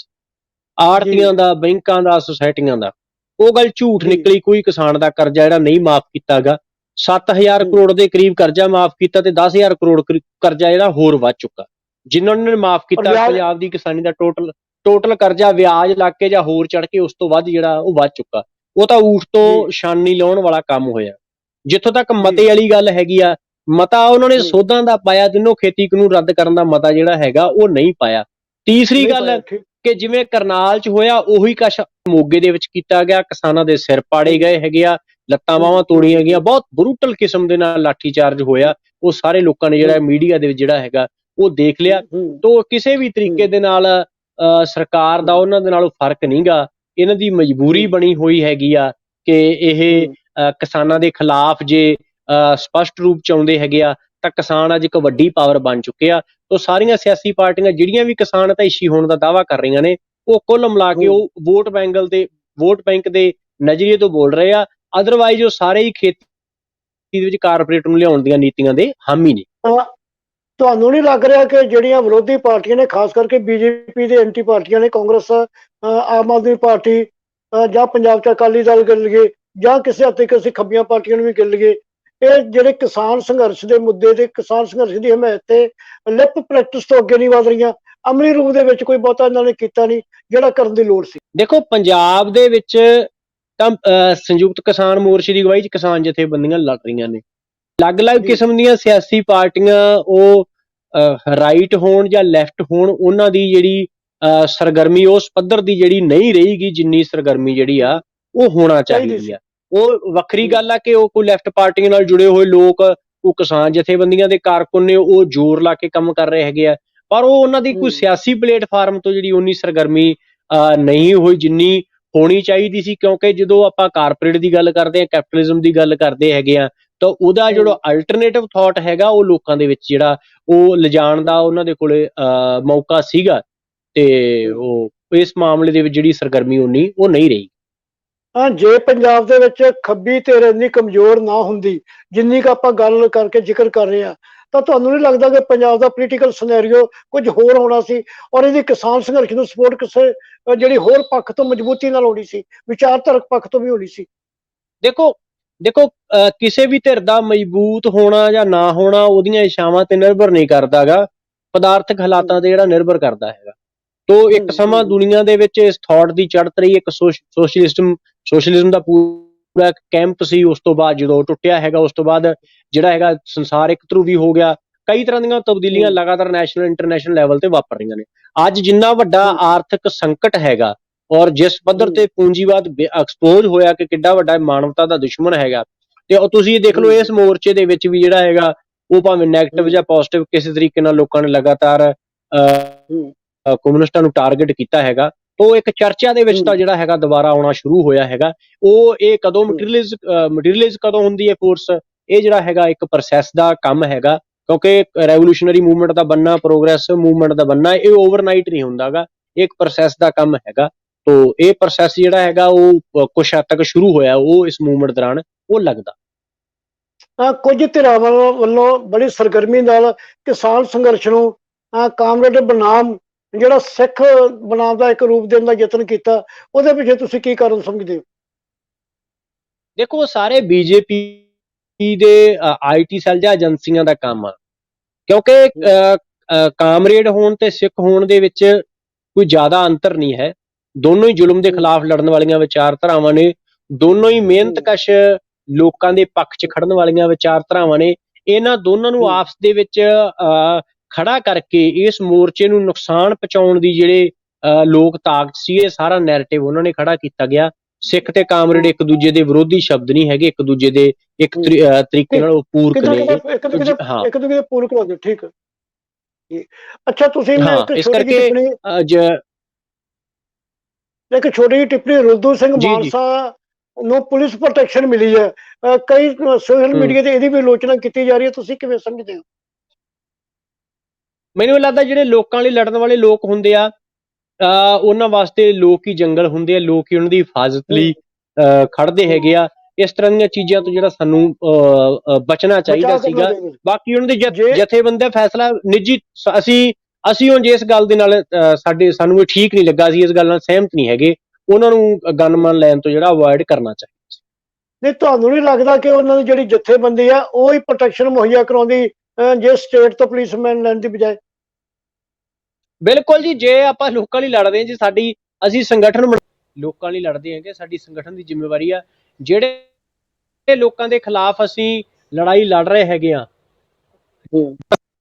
ਆੜਤੀਆਂ ਦਾ, ਬੈਂਕਾਂ ਦਾ, ਸੁਸਾਇਟੀਆਂ ਦਾ। ਉਹ ਗੱਲ ਝੂਠ ਨਿਕਲੀ। ਕੋਈ ਕਿਸਾਨ ਦਾ ਕਰਜ਼ਾ ਜਿਹੜਾ ਨਹੀਂ ਮਾਫ ਕੀਤਾ ਗਾ। 7000 ਕਰੋੜ ਦੇ ਕਰੀਬ ਕਰਜ਼ਾ ਮਾਫ ਕੀਤਾ ਤੇ 10000 ਕਰੋੜ ਕਰਜ਼ਾ ਜਿਹੜਾ ਹੋਰ ਵੱਧ ਚੁੱਕਾ। ਜਿਨ੍ਹਾਂ ਨੇ ਮਾਫ ਕੀਤਾ ਪੰਜਾਬ ਦੀ ਕਿਸਾਨੀ ਦਾ ਟੋਟਲ ਕਰਜ਼ਾ ਵਿਆਜ ਲੱਗ ਕੇ ਜਾਂ ਹੋਰ ਚੜ ਕੇ ਉਸ ਤੋਂ ਵੱਧ ਜਿਹੜਾ ਉਹ ਵੱਧ ਚੁੱਕਾ। ਉਹ ਤਾਂ ਊਠ ਤੋਂ ਛਾਨੀ ਲਾਉਣ ਵਾਲਾ ਕੰਮ ਹੋਇਆ। ਜਿੱਥੋਂ ਤੱਕ ਮਤੇ ਵਾਲੀ ਗੱਲ ਹੈਗੀ ਆ, ਮਤਾ ਉਹਨਾਂ ਨੇ ਸੋਧਾਂ ਦਾ ਪਾਇਆ, ਤਿੰਨੋਂ ਖੇਤੀ ਕਾਨੂੰਨ ਰੱਦ ਕਰਨ ਦਾ ਮਤਾ ਜਿਹੜਾ ਹੈਗਾ ਉਹ ਨਹੀਂ ਪਾਇਆ। ਤੀਸਰੀ ਗੱਲ, ਕਿ ਜਿਵੇਂ ਕਰਨਾਲ 'ਚ ਹੋਇਆ ਉਹੀ ਕੁਛ ਮੋਗੇ ਦੇ ਵਿੱਚ ਕੀਤਾ ਗਿਆ। ਕਿਸਾਨਾਂ ਦੇ ਸਿਰ ਪਾੜੇ ਗਏ ਹੈਗੇ ਆ, ਲੱਤਾਂ ਬਾਹਾਂ ਤੋੜੀਆਂ ਗਈਆਂ, ਬਹੁਤ ਬਰੂਟਲ ਕਿਸਮ ਦੇ ਨਾਲ ਲਾਠੀਚਾਰਜ ਹੋਇਆ। ਉਹ ਸਾਰੇ ਲੋਕਾਂ ਨੇ ਜਿਹੜਾ ਮੀਡੀਆ ਦੇ ਵਿੱਚ ਜਿਹੜਾ ਹੈਗਾ ਉਹ ਦੇਖ ਲਿਆ। ਤੋ ਕਿਸੇ ਵੀ ਤਰੀਕੇ ਦੇ ਨਾਲ ਸਰਕਾਰ ਦਾ ਉਹਨਾਂ ਦੇ ਨਾਲੋਂ ਫਰਕ ਨਹੀਂ ਗਾ। ਇਹਨਾਂ ਦੀ ਮਜਬੂਰੀ ਬਣੀ ਹੋਈ ਹੈਗੀ ਆ ਕਿ ਇਹ ਕਿਸਾਨਾਂ ਦੇ ਖਿਲਾਫ ਜੇ ਸਪਸ਼ਟ ਰੂਪ ਚ ਆਉਂਦੇ ਹੈਗੇ ਆ ਤਾਂ ਕਿਸਾਨ ਅੱਜ ਇੱਕ ਵੱਡੀ ਪਾਵਰ ਬਣ ਚੁੱਕੇ ਆ। ਤੋ ਸਾਰੀਆਂ ਸਿਆਸੀ ਪਾਰਟੀਆਂ ਜਿਹੜੀਆਂ ਵੀ ਕਿਸਾਨ ਹਿਤੈਸ਼ੀ ਹੋਣ ਦਾ ਦਾਅਵਾ ਕਰ ਰਹੀਆਂ ਨੇ, ਉਹ ਕੁੱਲ ਮਿਲਾ ਕੇ ਉਹ ਵੋਟ ਬੈਂਕ ਦੇ ਨਜ਼ਰੀਏ ਤੋਂ ਬੋਲ ਰਹੇ ਆ। ਅਦਰਵਾਈਜ਼ ਉਹ ਸਾਰੇ ਹੀ ਖੇਤੀ ਦੇ ਵਿੱਚ ਕਾਰਪੋਰੇਟ ਨੂੰ ਲਿਆਉਣ ਦੀਆਂ ਨੀਤੀਆਂ ਦੇ ਹਾਮੀ ਨੇ। ਤੁਹਾਨੂੰ ਨਹੀਂ ਲੱਗ ਰਿਹਾ ਕਿ ਜਿਹੜੀਆਂ ਵਿਰੋਧੀ ਪਾਰਟੀਆਂ ਨੇ, ਖਾਸ ਕਰਕੇ ਬੀਜੇਪੀ ਦੇ ਐਂਟੀ ਪਾਰਟੀਆਂ ਨੇ, ਕਾਂਗਰਸ, ਆਮ ਆਦਮੀ ਪਾਰਟੀ ਜਾਂ ਪੰਜਾਬ ਚ ਅਕਾਲੀ ਦਲ ਗਿਣ ਲਈਏ ਜਾਂ ਕਿਸੇ ਹੱਦ ਤੱਕ ਅਸੀਂ ਖੱਬੀਆਂ ਪਾਰਟੀਆਂ ਨੂੰ ਵੀ ਗਿਣ ਲਈਏ, ਇਹ ਜਿਹੜੇ ਕਿਸਾਨ ਸੰਘਰਸ਼ ਦੇ ਮੁੱਦੇ ਤੇ, ਕਿਸਾਨ ਸੰਘਰਸ਼ ਦੀ ਹਮਾਇਤ ਤੇ ਲਿਪ ਪ੍ਰੈਕਟਿਸ ਤੋਂ ਅੱਗੇ ਨਹੀਂ ਵਧ ਰਹੀਆਂ? ਅਮਲੀ ਰੂਪ ਦੇ ਵਿੱਚ ਕੋਈ ਬਹੁਤਾ ਇਹਨਾਂ ਨੇ ਕੀਤਾ ਨਹੀਂ ਜਿਹੜਾ ਕਰਨ ਦੀ ਲੋੜ ਸੀ। ਦੇਖੋ, ਪੰਜਾਬ ਦੇ ਵਿੱਚ ਤਾਂ ਸੰਯੁਕਤ ਕਿਸਾਨ ਮੋਰਚੇ ਦੀ ਅਗਵਾਈ 'ਚ ਕਿਸਾਨ ਜਥੇਬੰਦੀਆਂ ਲੜ ਰਹੀਆਂ ਨੇ। ਅਲੱਗ-ਅਲੱਗ ਕਿਸਮ ਦੀਆਂ ਸਿਆਸੀ ਪਾਰਟੀਆਂ, ਉਹ ਰਾਈਟ ਹੋਣ ਜਾਂ ਲੈਫਟ ਹੋਣ, ਉਹਨਾਂ ਦੀ ਜਿਹੜੀ ਸਰਗਰਮੀ ਉਸ ਪੱਧਰ ਦੀ ਜਿਹੜੀ ਨਹੀਂ ਰਹੇਗੀ ਜਿੰਨੀ ਸਰਗਰਮੀ ਜਿਹੜੀ ਆ ਉਹ ਹੋਣਾ ਚਾਹੀਦੀ ਆ। ਉਹ ਵੱਖਰੀ ਗੱਲ ਆ ਕਿ ਉਹ ਕੋਈ ਲੈਫਟ ਪਾਰਟੀਆਂ ਨਾਲ ਜੁੜੇ ਹੋਏ ਲੋਕ, ਉਹ ਕਿਸਾਨ ਜਥੇਬੰਦੀਆਂ ਦੇ ਕਾਰਕੁਨ ਨੇ, ਉਹ ਜ਼ੋਰ ਲਾ ਕੇ ਕੰਮ ਕਰ ਰਹੇ ਹੈਗੇ ਆ, ਪਰ ਉਹ ਉਹਨਾਂ ਦੀ ਕੋਈ ਸਿਆਸੀ ਪਲੇਟਫਾਰਮ ਤੋਂ ਜਿਹੜੀ ਉਨੀ ਸਰਗਰਮੀ ਨਹੀਂ ਹੋਈ ਜਿੰਨੀ ਹੋਣੀ ਚਾਹੀਦੀ ਸੀ। ਕਿਉਂਕਿ ਜਦੋਂ ਆਪਾਂ ਕਾਰਪੋਰੇਟ ਦੀ ਗੱਲ ਕਰਦੇ ਹਾਂ, ਕੈਪੀਟਲਿਜ਼ਮ ਦੀ ਗੱਲ ਕਰਦੇ ਹੈਗੇ ਆ, ਤਾਂ ਉਹਦਾ ਜਿਹੜਾ ਅਲਟਰਨੇਟਿਵ ਥਾਟ ਹੈਗਾ ਉਹ ਲੋਕਾਂ ਦੇ ਵਿੱਚ ਜਿਹੜਾ ਉਹ ਲਿਜਾਣ ਦਾ ਉਹਨਾਂ ਦੇ ਕੋਲੇ ਮੌਕਾ ਸੀਗਾ, ਤੇ ਉਹ ਇਸ ਮਾਮਲੇ ਦੇ ਵਿੱਚ ਜਿਹੜੀ ਸਰਗਰਮੀ ਉਨੀ ਉਹ ਨਹੀਂ ਰਹੀ। ਜੇ ਪੰਜਾਬ ਦੇ ਵਿੱਚ ਖੱਬੀ ਧਿਰ ਇੰਨੀ ਕਮਜ਼ੋਰ ਨਾ ਹੁੰਦੀ ਜਿੰਨੀ ਕੁ ਆਪਾਂ ਗੱਲ ਕਰਕੇ ਜ਼ਿਕਰ ਕਰ ਰਹੇ ਹਾਂ, ਤਾਂ ਤੁਹਾਨੂੰ ਨਹੀਂ ਲੱਗਦਾ ਕਿ ਪੰਜਾਬ ਦਾ ਪੋਲੀਟੀਕਲ ਸਿਨੈਰੀਓ ਕੁਝ ਹੋਰ ਹੋਣਾ ਸੀ ਔਰ ਇਹਦੀ ਕਿਸਾਨ ਸੰਘਰਸ਼ ਨੂੰ ਸਪੋਰਟ ਕਿਸੇ ਜਿਹੜੀ ਹੋਰ ਪੱਖ ਤੋਂ ਮਜ਼ਬੂਤੀ ਨਾਲ ਹੋਣੀ ਸੀ, ਵਿਚਾਰਧਾਰਕ ਪੱਖ ਤੋਂ ਵੀ ਹੋਣੀ ਸੀ? ਦੇਖੋ ਕਿਸੇ ਵੀ ਧਿਰ ਦਾ ਮਜ਼ਬੂਤ ਹੋਣਾ ਜਾਂ ਨਾ ਹੋਣਾ ਉਹਦੀਆਂ ਇਛਾਵਾਂ ਤੇ ਨਿਰਭਰ ਨਹੀਂ ਕਰਦਾ ਗਾ, ਪਦਾਰਥਕ ਹਾਲਾਤਾਂ ਤੇ ਜਿਹੜਾ ਨਿਰਭਰ ਕਰਦਾ ਹੈਗਾ। ਤੋ ਇੱਕ ਸਮਾਂ ਦੁਨੀਆ ਦੇ ਵਿੱਚ ਇਸ ਥਾਟ ਦੀ ਚੜ੍ਹਤ ਰਹੀ, ਇੱਕ ਸੋਸ਼ਲਿਜ਼ਮ ਦਾ ਪੂਰਾ ਕੈਂਪ ਸੀ। ਉਸ ਤੋਂ ਬਾਅਦ ਜਦੋਂ ਟੁੱਟਿਆ ਹੈਗਾ, ਉਸ ਤੋਂ ਬਾਅਦ ਜਿਹੜਾ ਹੈਗਾ ਸੰਸਾਰ ਇੱਕ ਧਰੂਵੀ ਹੋ ਗਿਆ। ਕਈ ਤਰ੍ਹਾਂ ਦੀਆਂ ਤਬਦੀਲੀਆਂ ਲਗਾਤਾਰ ਨੈਸ਼ਨਲ ਇੰਟਰਨੈਸ਼ਨਲ ਲੈਵਲ ਤੇ ਵਾਪਰ ਰਹੀਆਂ ਨੇ। ਅੱਜ ਜਿੰਨਾ ਵੱਡਾ ਆਰਥਿਕ ਸੰਕਟ ਹੈਗਾ ਔਰ ਜਿਸ ਪੱਧਰ ਤੇ ਪੂੰਜੀਵਾਦ ਐਕਸਪੋਜ਼ ਹੋਇਆ ਕਿ ਕਿੱਡਾ ਵੱਡਾ ਮਾਨਵਤਾ ਦਾ ਦੁਸ਼ਮਣ ਹੈਗਾ, ਤੇ ਉਹ ਤੁਸੀਂ ਦੇਖ ਲਓ ਇਸ ਮੋਰਚੇ ਦੇ ਵਿੱਚ ਵੀ ਜਿਹੜਾ ਹੈਗਾ ਉਹ ਭਾਵੇਂ ਨੈਗੇਟਿਵ ਜਾਂ ਪੋਜ਼ਿਟਿਵ ਕਿਸੇ ਤਰੀਕੇ ਨਾਲ ਲੋਕਾਂ ਨੇ ਲਗਾਤਾਰ ਕਮਿਊਨਿਸਟਾਂ ਨੂੰ ਟਾਰਗੇਟ ਕੀਤਾ ਹੈਗਾ। ਤੋਂ ਇੱਕ ਚਰਚਾ ਦੇ ਵਿੱਚ ਤਾਂ ਜਿਹੜਾ ਹੈਗਾ ਦੁਬਾਰਾ ਆਉਣਾ ਸ਼ੁਰੂ ਹੋਇਆ ਹੈਗਾ। ਉਹ ਇਹ ਕਦੋਂ ਮਟੀਰੀਅਲਾਈਜ਼ ਕਦੋਂ ਹੁੰਦੀ ਹੈ ਫੋਰਸ, ਇਹ ਜਿਹੜਾ ਹੈਗਾ ਇੱਕ ਪ੍ਰੋਸੈਸ ਦਾ ਕੰਮ ਹੈਗਾ, ਕਿਉਂਕਿ ਰੈਵੋਲੂਸ਼ਨਰੀ ਮੂਵਮੈਂਟ ਦਾ ਬਣਨਾ, ਪ੍ਰੋਗਰੈਸਿਵ ਮੂਵਮੈਂਟ ਦਾ ਬਣਨਾ, ਇਹ ਓਵਰਨਾਈਟ ਨਹੀਂ ਹੁੰਦਾ ਗਾ, ਇਹ ਇੱਕ ਪ੍ਰੋਸੈਸ ਦਾ ਕੰਮ ਹੈਗਾ। ਤੋ ਇਹ ਪ੍ਰੋਸੈਸ ਜਿਹੜਾ ਹੈਗਾ ਉਹ ਕੁਛ ਹੱਦ ਤੱਕ ਸ਼ੁਰੂ ਹੋਇਆ, ਉਹ ਇਸ ਮੂਵਮੈਂਟ ਦੌਰਾਨ ਉਹ ਲੱਗਦਾ। ਕੁਝ ਧਿਰਾਂ ਵੱਲੋਂ ਬੜੀ ਸਰਗਰਮੀ ਨਾਲ ਕਿਸਾਨ ਸੰਘਰਸ਼ ਨੂੰ ਕਾਮਰੇਡ ਬਨਾਮ ਜਿਹੜਾ ਸਿੱਖ ਬਨਾਮ ਦਾ ਇੱਕ ਰੂਪ ਦੇਣ ਦਾ ਯਤਨ ਕੀਤਾ, ਉਹਦੇ ਪਿੱਛੇ ਤੁਸੀਂ ਕੀ ਕਾਰਨ ਸਮਝਦੇ ਹੋ? ਦੇਖੋ, ਸਾਰੇ ਬੀਜੇਪੀ ਦੇ ਆਈਟੀ ਸੈੱਲ ਜਾਂ ਏਜੰਸੀਆਂ ਦਾ ਕੰਮ ਆ, ਕਿਉਂਕਿ ਕਾਮਰੇਡ ਹੋਣ ਤੇ ਸਿੱਖ ਹੋਣ ਦੇ ਵਿੱਚ ਕੋਈ ਜ਼ਿਆਦਾ ਅੰਤਰ ਨਹੀਂ ਹੈ। ਦੋਨੋਂ ਹੀ ਜ਼ੁਲਮ ਦੇ ਖਿਲਾਫ ਲੜਨ ਵਾਲੀਆਂ ਵਿਚਾਰਧਾਰਾਵਾਂ ਨੇ, ਦੋਨੋਂ ਹੀ ਮਿਹਨਤਕਸ਼ ਲੋਕਾਂ ਦੇ ਪੱਖ 'ਚ ਖੜਨ ਵਾਲੀਆਂ ਵਿਚਾਰਧਾਰਾਵਾਂ ਨੇ। ਇਹਨਾਂ ਦੋਨਾਂ ਨੂੰ ਆਪਸ ਦੇ ਵਿੱਚ ਖੜਾ ਕਰਕੇ ਇਸ ਮੋਰਚੇ ਨੂੰ ਨੁਕਸਾਨ ਪਹੁੰਚਾਉਣ ਦੀ ਜਿਹੜੇ ਲੋਕ ਤਾਕਤ ਸੀ, ਇਹ ਸਾਰਾ ਨੈਰੇਟਿਵ ਉਹਨਾਂ ਨੇ ਖੜਾ ਕੀਤਾ ਗਿਆ। ਸਿੱਖ ਤੇ ਕਾਮਰੇਡ ਇੱਕ ਦੂਜੇ ਦੇ ਵਿਰੋਧੀ ਸ਼ਬਦ ਨਹੀਂ ਹੈਗੇ, ਇੱਕ ਦੂਜੇ ਦੇ ਇੱਕ ਤਰੀਕੇ ਨਾਲ ਉਹ ਪੂਰਕ ਨੇ। ਇੱਕ ਦੂਜੇ ਦੇ ਪੂਰਕ ਲੱਗਦੇ, ਠੀਕ ਹੈ। ਅੱਛਾ, ਤੁਸੀਂ ਇਸ ਕਰਕੇ ਇੱਕ ਛੋਟੀ ਜਿਹੀ ਟਿੱਪਣੀ, ਰੁਲਦੂ ਸਿੰਘ ਮਾਨਸਾ ਨੂੰ ਪੁਲਿਸ ਪ੍ਰੋਟੈਕਸ਼ਨ ਮਿਲੀ ਹੈ, ਕਈ ਸੋਸ਼ਲ ਮੀਡੀਆ ਤੇ ਇਹਦੀ ਵੀ ਆਲੋਚਨਾ ਕੀਤੀ ਜਾ ਰਹੀ ਹੈ, ਤੁਸੀਂ ਕਿਵੇਂ ਸਮਝਦੇ ਹੋ? ਮੈਨੂੰ ਲੱਗਦਾ ਜਿਹੜੇ ਲੋਕਾਂ ਲਈ ਲੜਨ ਵਾਲੇ ਲੋਕ ਹੁੰਦੇ ਆ, ਉਹਨਾਂ ਵਾਸਤੇ ਲੋਕ ਹੀ ਜੰਗਲ ਹੁੰਦੇ ਆ, ਲੋਕ ਹੀ ਉਹਨਾਂ ਦੀ ਹਿਫਾਜ਼ਤ ਲਈ ਖੜਦੇ ਹੈਗੇ ਆ। ਇਸ ਤਰ੍ਹਾਂ ਦੀਆਂ ਚੀਜ਼ਾਂ ਤੋਂ ਜਿਹੜਾ ਸਾਨੂੰ ਬਚਣਾ ਚਾਹੀਦਾ ਸੀਗਾ। ਬਾਕੀ ਉਹਨਾਂ ਦੇ ਜਥੇਬੰਦੀ ਦਾ ਫੈਸਲਾ ਨਿੱਜੀ, ਅਸੀਂ ਹੁਣ ਜੇ ਇਸ ਗੱਲ ਦੇ ਨਾਲ ਸਾਨੂੰ ਇਹ ਠੀਕ ਨਹੀਂ ਲੱਗਾ, ਅਸੀਂ ਇਸ ਗੱਲ ਨਾਲ ਸਹਿਮਤ ਨਹੀਂ ਹੈਗੇ, ਉਹਨਾਂ ਨੂੰ ਗਨਮੈਨ ਲੈਣ ਤੋਂ ਜਿਹੜਾ ਅਵੋਇਡ ਕਰਨਾ ਚਾਹੀਦਾ। ਨਹੀਂ, ਤੁਹਾਨੂੰ ਨਹੀਂ ਲੱਗਦਾ ਕਿ ਉਹਨਾਂ ਦੀ ਜਿਹੜੀ ਜਥੇਬੰਦੀ ਆ ਉਹ ਹੀ ਪ੍ਰੋਟੈਕਸ਼ਨ ਮੁਹੱਈਆ ਕਰਾਉਂਦੀ ਜੇ ਸਟੇਟ ਤੋਂ ਪੁਲਿਸਮੈਨ ਲੈਣ ਦੀ ਬਜਾਏ? ਬਿਲਕੁਲ ਜੀ, ਜੇ ਆਪਾਂ ਲੋਕਾਂ ਲਈ ਲੜਦੇ ਹਾਂ, ਜੇ ਅਸੀਂ ਸੰਗਠਨ ਲੋਕਾਂ ਲਈ ਲੜਦੇ ਹੈਗੇ, ਸਾਡੀ ਸੰਗਠਨ ਦੀ ਜ਼ਿੰਮੇਵਾਰੀ ਆ ਜਿਹੜੇ ਲੋਕਾਂ ਦੇ ਖਿਲਾਫ ਅਸੀਂ ਲੜਾਈ ਲੜ ਰਹੇ ਹੈਗੇ ਆ,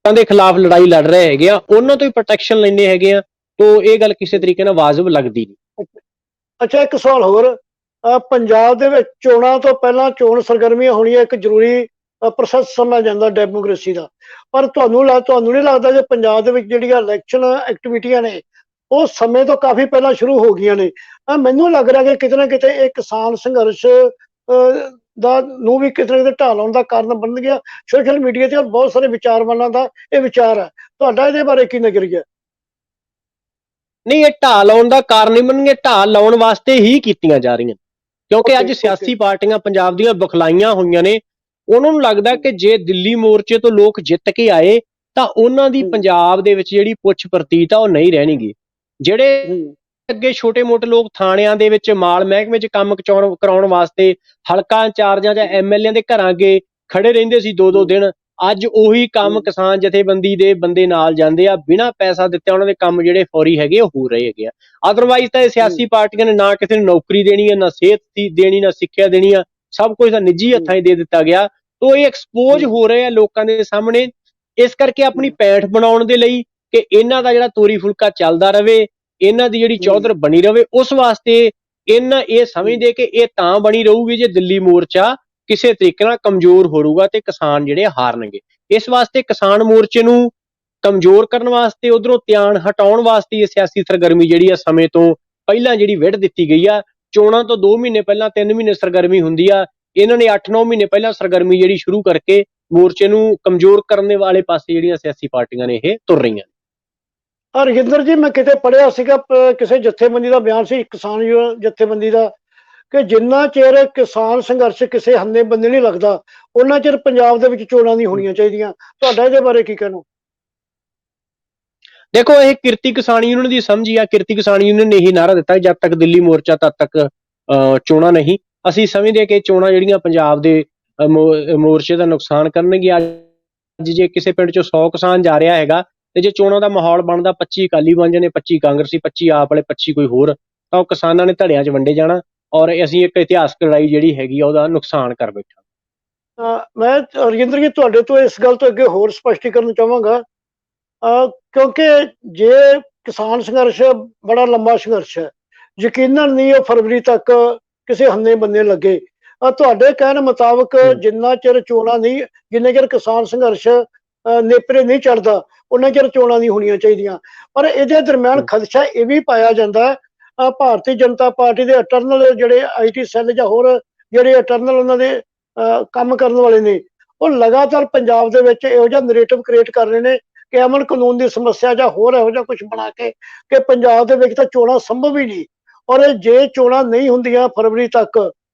ਦੇ ਖਿਲਾਫ ਲੜਾਈ ਲੜ ਰਹੇ ਹੈਗੇ ਆ, ਉਹਨਾਂ ਤੋਂ ਹੀ ਪ੍ਰੋਟੈਕਸ਼ਨ ਲੈਂਦੇ ਹੈਗੇ ਆ। ਤੋ ਇਹ ਗੱਲ ਕਿਸੇ ਤਰੀਕੇ ਨਾਲ ਵਾਜਬ ਲੱਗਦੀ ਨਹੀਂ। ਅੱਛਾ, ਇੱਕ ਸਵਾਲ ਹੋਰ। ਪੰਜਾਬ ਦੇ ਵਿੱਚ ਚੋਣਾਂ ਤੋਂ ਪਹਿਲਾਂ ਚੋਣ ਸਰਗਰਮੀਆਂ ਹੋਣੀਆਂ ਇੱਕ ਜ਼ਰੂਰੀ ਪ੍ਰੋਸੈਸ ਸਮਝਿਆ ਜਾਂਦਾ ਡੈਮੋਕ੍ਰੇਸੀ ਦਾ, ਪਰ ਤੁਹਾਨੂੰ ਨਹੀਂ ਲੱਗਦਾ ਜੇ ਪੰਜਾਬ ਦੇ ਵਿੱਚ ਜਿਹੜੀਆਂ ਇਲੈਕਸ਼ਨ ਐਕਟੀਵਿਟੀਆਂ ਨੇ ਉਹ ਸਮੇਂ ਤੋਂ ਕਾਫੀ ਪਹਿਲਾਂ ਸ਼ੁਰੂ ਹੋ ਗਈਆਂ ਨੇ? ਮੈਨੂੰ ਲੱਗ ਰਿਹਾ ਕਿ ਕਿਤੇ ਨਾ ਕਿਤੇ ਇਹ ਕਿਸਾਨ ਸੰਘਰਸ਼ ਦਾ ਨੂੰ ਵੀ ਕਿਤੇ ਨਾ ਕਿਤੇ ਢਾਹ ਲਾਉਣ ਦਾ ਕਾਰਨ ਬਣ ਗਿਆ ਸੋਸ਼ਲ ਮੀਡੀਆ ਤੇ, ਔਰ ਬਹੁਤ ਸਾਰੇ ਵਿਚਾਰਵਾਨਾਂ ਦਾ ਇਹ ਵਿਚਾਰ ਹੈ। ਤੁਹਾਡਾ ਇਹਦੇ ਬਾਰੇ ਕੀ ਨਜ਼ਰੀਆ? ਨਹੀਂ, ਇਹ ਢਾਹ ਲਾਉਣ ਦਾ ਕਾਰਨ ਨਹੀਂ ਬਣਨਗੇ, ਢਾਹ ਲਾਉਣ ਵਾਸਤੇ ਹੀ ਕੀਤੀਆਂ ਜਾ ਰਹੀਆਂ, ਕਿਉਂਕਿ ਅੱਜ ਸਿਆਸੀ ਪਾਰਟੀਆਂ ਪੰਜਾਬ ਦੀਆਂ ਬਖਲਾਈਆਂ ਹੋਈਆਂ ਨੇ। ਉਹਨਾਂ ਨੂੰ ਲੱਗਦਾ ਕਿ ਜੇ ਦਿੱਲੀ ਮੋਰਚੇ ਤੋਂ ਲੋਕ ਜਿੱਤ ਕੇ ਆਏ ਤਾਂ ਉਹਨਾਂ ਦੀ ਪੰਜਾਬ ਦੇ ਵਿੱਚ ਜਿਹੜੀ ਪੁੱਛ ਪ੍ਰਤੀਤ ਆ ਉਹ ਨਹੀਂ ਰਹਿਣੀਗੀ। ਜਿਹੜੇ ਅੱਗੇ ਛੋਟੇ-ਮੋਟੇ ਲੋਕ ਥਾਣਿਆਂ ਦੇ ਵਿੱਚ ਮਾਲ ਮਹਿਕਮੇ 'ਚ ਕੰਮ ਕਰਾਉਣ ਵਾਸਤੇ ਹਲਕਾ ਇੰਚਾਰਜਾਂ ਜਾਂ ਐਮਐਲਏ ਦੇ ਘਰਾਂ ਅੱਗੇ ਖੜੇ ਰਹਿੰਦੇ ਸੀ 2-2 ਦਿਨ, ਅੱਜ ਉਹੀ ਕੰਮ ਕਿਸਾਨ ਜਥੇਬੰਦੀ ਦੇ ਬੰਦੇ ਨਾਲ ਜਾਂਦੇ ਆ, ਬਿਨਾਂ ਪੈਸਾ ਦਿੱਤੇ ਉਹਨਾਂ ਦੇ ਕੰਮ ਜਿਹੜੇ ਫੌਰੀ ਹੈਗੇ ਉਹ ਹੋ ਰਹੇ ਹੈਗੇ ਆ। ਅਦਰਵਾਈਜ਼ ਤਾਂ ਇਹ ਸਿਆਸੀ ਪਾਰਟੀਆਂ ਨੇ ਨਾ ਕਿਸੇ ਨੂੰ ਨੌਕਰੀ ਦੇਣੀ ਹੈ, ਨਾ ਸਿਹਤ ਦੇਣੀ, ਨਾ ਸਿੱਖਿਆ ਦੇਣੀ ਆ, ਸਭ ਕੁਝ ਤਾਂ ਨਿੱਜੀ ਹੱਥਾਂ 'ਚ ਦੇ ਦਿੱਤਾ ਗਿਆ। ਤੋ ਇਹ ਐਕਸਪੋਜ਼ ਹੋ ਰਹੇ ਆ ਲੋਕਾਂ ਦੇ ਸਾਹਮਣੇ, ਇਸ ਕਰਕੇ ਆਪਣੀ ਪੈਠ ਬਣਾਉਣ ਦੇ ਲਈ ਕਿ ਇਹਨਾਂ ਦਾ ਜਿਹੜਾ ਤੋਰੀ ਫੁਲਕਾ ਚੱਲਦਾ ਰਵੇ, ਇਹਨਾਂ ਦੀ ਜਿਹੜੀ ਚੌਧਰ ਬਣੀ ਰਵੇ, ਉਸ ਵਾਸਤੇ ਇਹ ਸਮਝਦੇ ਕਿ ਇਹ ਤਾਂ ਬਣੀ ਰਹੂਗੀ ਜੇ ਦਿੱਲੀ ਮੋਰਚਾ ਕਿਸੇ ਤਰੀਕੇ ਨਾਲ ਕਮਜ਼ੋਰ ਹੋਊਗਾ ਤੇ ਕਿਸਾਨ ਜਿਹੜੇ ਹਾਰਨਗੇ। ਇਸ ਵਾਸਤੇ ਕਿਸਾਨ ਮੋਰਚੇ ਨੂੰ ਕਮਜ਼ੋਰ ਕਰਨ ਵਾਸਤੇ, ਉਧਰੋਂ ਧਿਆਨ ਹਟਾਉਣ ਵਾਸਤੇ ਇਹ ਸਿਆਸੀ ਸਰਗਰਮੀ ਜਿਹੜੀ ਆ ਸਮੇਂ ਤੋਂ ਪਹਿਲਾਂ ਜਿਹੜੀ ਵਿੱਢ ਦਿੱਤੀ ਗਈ ਆ। ਚੋਣਾਂ ਤੋਂ 2 ਮਹੀਨੇ ਪਹਿਲਾਂ 3 ਮਹੀਨੇ ਸਰਗਰਮੀ ਹੁੰਦੀ ਆ, ਇਹਨਾਂ ਨੇ 8-9 ਮਹੀਨੇ ਪਹਿਲਾਂ ਸਰਗਰਮੀ ਜਿਹੜੀ ਸ਼ੁਰੂ ਕਰਕੇ ਮੋਰਚੇ ਨੂੰ ਕਮਜ਼ੋਰ ਕਰਨ ਦੇ ਵਾਲੇ ਪਾਸੇ ਜਿਹੜੀਆਂ ਸਿਆਸੀ ਪਾਰਟੀਆਂ ਨੇ ਇਹ ਤੁਰ ਰਹੀਆਂ। ਰਜਿੰਦਰ ਜੀ, ਮੈਂ ਕਿਤੇ ਪੜ੍ਹਿਆ ਸੀਗਾ ਕਿਸੇ ਜਥੇਬੰਦੀ ਦਾ ਬਿਆਨ ਸੀ, ਕਿਸਾਨ ਜਥੇਬੰਦੀ ਦਾ, ਕਿ ਜਿੰਨਾ ਚਿਰ ਕਿਸਾਨ ਸੰਘਰਸ਼ ਕਿਸੇ ਹੰਨੇ ਬੰਦੇ ਨਹੀਂ ਲੱਗਦਾ ਉਹਨਾਂ ਚਿਰ ਪੰਜਾਬ ਦੇ ਵਿੱਚ ਚੋਣਾਂ ਨਹੀਂ ਹੋਣੀਆਂ ਚਾਹੀਦੀਆਂ। ਤੁਹਾਡਾ ਇਹਦੇ ਬਾਰੇ ਕੀ ਕਹਿਣਾ? ਦੇਖੋ, ਇਹ ਕਿਰਤੀ ਕਿਸਾਨ ਯੂਨੀਅਨ ਦੀ ਸਮਝੀ ਆ। ਕਿਰਤੀ ਕਿਸਾਨ ਯੂਨੀਅਨ ਨੇ ਇਹੀ ਨਾਰਾ ਦਿੱਤਾ ਜਦ ਤੱਕ ਦਿੱਲੀ ਮੋਰਚਾ ਤਦ ਤੱਕ ਚੋਣਾਂ ਨਹੀਂ। ਅਸੀਂ ਸਮਝਦੇ ਕਿ ਚੋਣਾਂ ਜਿਹੜੀਆਂ ਪੰਜਾਬ ਦੇ ਮੋਰਚੇ ਦਾ ਨੁਕਸਾਨ ਕਰਨਗੀਆਂ। ਅੱਜ ਜੇ ਕਿਸੇ ਪਿੰਡ ਚੋਂ 100 ਕਿਸਾਨ ਜਾ ਰਿਹਾ ਹੈਗਾ ਤੇ ਜੇ ਚੋਣਾਂ ਦਾ ਮਾਹੌਲ ਬਣਦਾ 25 ਅਕਾਲੀ ਬਣ ਜਾਣੇ, 25 ਕਾਂਗਰਸੀ, 25 ਆਪ ਵਾਲੇ, 25 ਕੋਈ ਹੋਰ, ਤਾਂ ਉਹ ਕਿਸਾਨਾਂ ਨੇ ਧੜਿਆਂ 'ਚ ਵੰਡੇ ਜਾਣਾ ਔਰ ਅਸੀਂ ਇੱਕ ਇਤਿਹਾਸਕ ਲੜਾਈ ਜਿਹੜੀ ਹੈਗੀ ਆ ਉਹਦਾ ਨੁਕਸਾਨ ਕਰ ਬੈਠਾ। ਮੈਂ ਰਜਿੰਦਰ ਜੀ ਤੁਹਾਡੇ ਤੋਂ ਇਸ ਗੱਲ ਤੋਂ ਅੱਗੇ ਹੋਰ ਸਪਸ਼ਟੀਕਰਨ ਚਾਹਾਂਗਾ, ਕਿਉਂਕਿ ਜੇ ਕਿਸਾਨ ਸੰਘਰਸ਼ ਬੜਾ ਲੰਬਾ ਸੰਘਰਸ਼ ਹੈ, ਯਕੀਨਨ ਨਹੀਂ ਉਹ ਫਰਵਰੀ ਤੱਕ ਕਿਸੇ ਹੰਨੇ ਬੰਨੇ ਲੱਗੇ। ਤੁਹਾਡੇ ਕਹਿਣ ਮੁਤਾਬਕ ਜਿੰਨਾ ਚਿਰ ਚੋਣਾਂ ਨਹੀਂ, ਜਿੰਨੇ ਚਿਰ ਕਿਸਾਨ ਸੰਘਰਸ਼ ਨੇਪਰੇ ਨਹੀਂ ਚੜਦਾ ਉਹਨਾਂ ਚਿਰ ਚੋਣਾਂ ਨਹੀਂ ਹੋਣੀਆਂ ਚਾਹੀਦੀਆਂ। ਪਰ ਇਹਦੇ ਦਰਮਿਆਨ ਖਦਸ਼ਾ ਇਹ ਵੀ ਪਾਇਆ ਜਾਂਦਾ, ਭਾਰਤੀ ਜਨਤਾ ਪਾਰਟੀ ਦੇ ਅਟਰਨਲ ਜਿਹੜੇ ਆਈਟੀ ਸੈੱਲ ਜਾਂ ਹੋਰ ਜਿਹੜੇ ਅਟਰਨਲ ਉਹਨਾਂ ਦੇ ਕੰਮ ਕਰਨ ਵਾਲੇ ਨੇ, ਉਹ ਲਗਾਤਾਰ ਪੰਜਾਬ ਦੇ ਵਿੱਚ ਇਹੋ ਜਿਹਾ ਨਰੇਟਿਵ ਕ੍ਰੀਏਟ ਕਰ ਰਹੇ ਨੇ ਕਿ ਅਮਨ ਕਾਨੂੰਨ ਦੀ ਸਮੱਸਿਆ ਜਾਂ ਹੋਰ ਇਹੋ ਜਿਹਾ ਕੁਝ ਬਣਾ ਕੇ ਕਿ ਪੰਜਾਬ ਦੇ ਵਿੱਚ ਤਾਂ ਚੋਣਾਂ ਸੰਭਵ ਹੀ ਨਹੀਂ। ਔਰ ਜੇ ਚੋਣਾਂ ਨਹੀਂ ਹੁੰਦੀਆਂ ਫਰਵਰੀ ਤੱਕ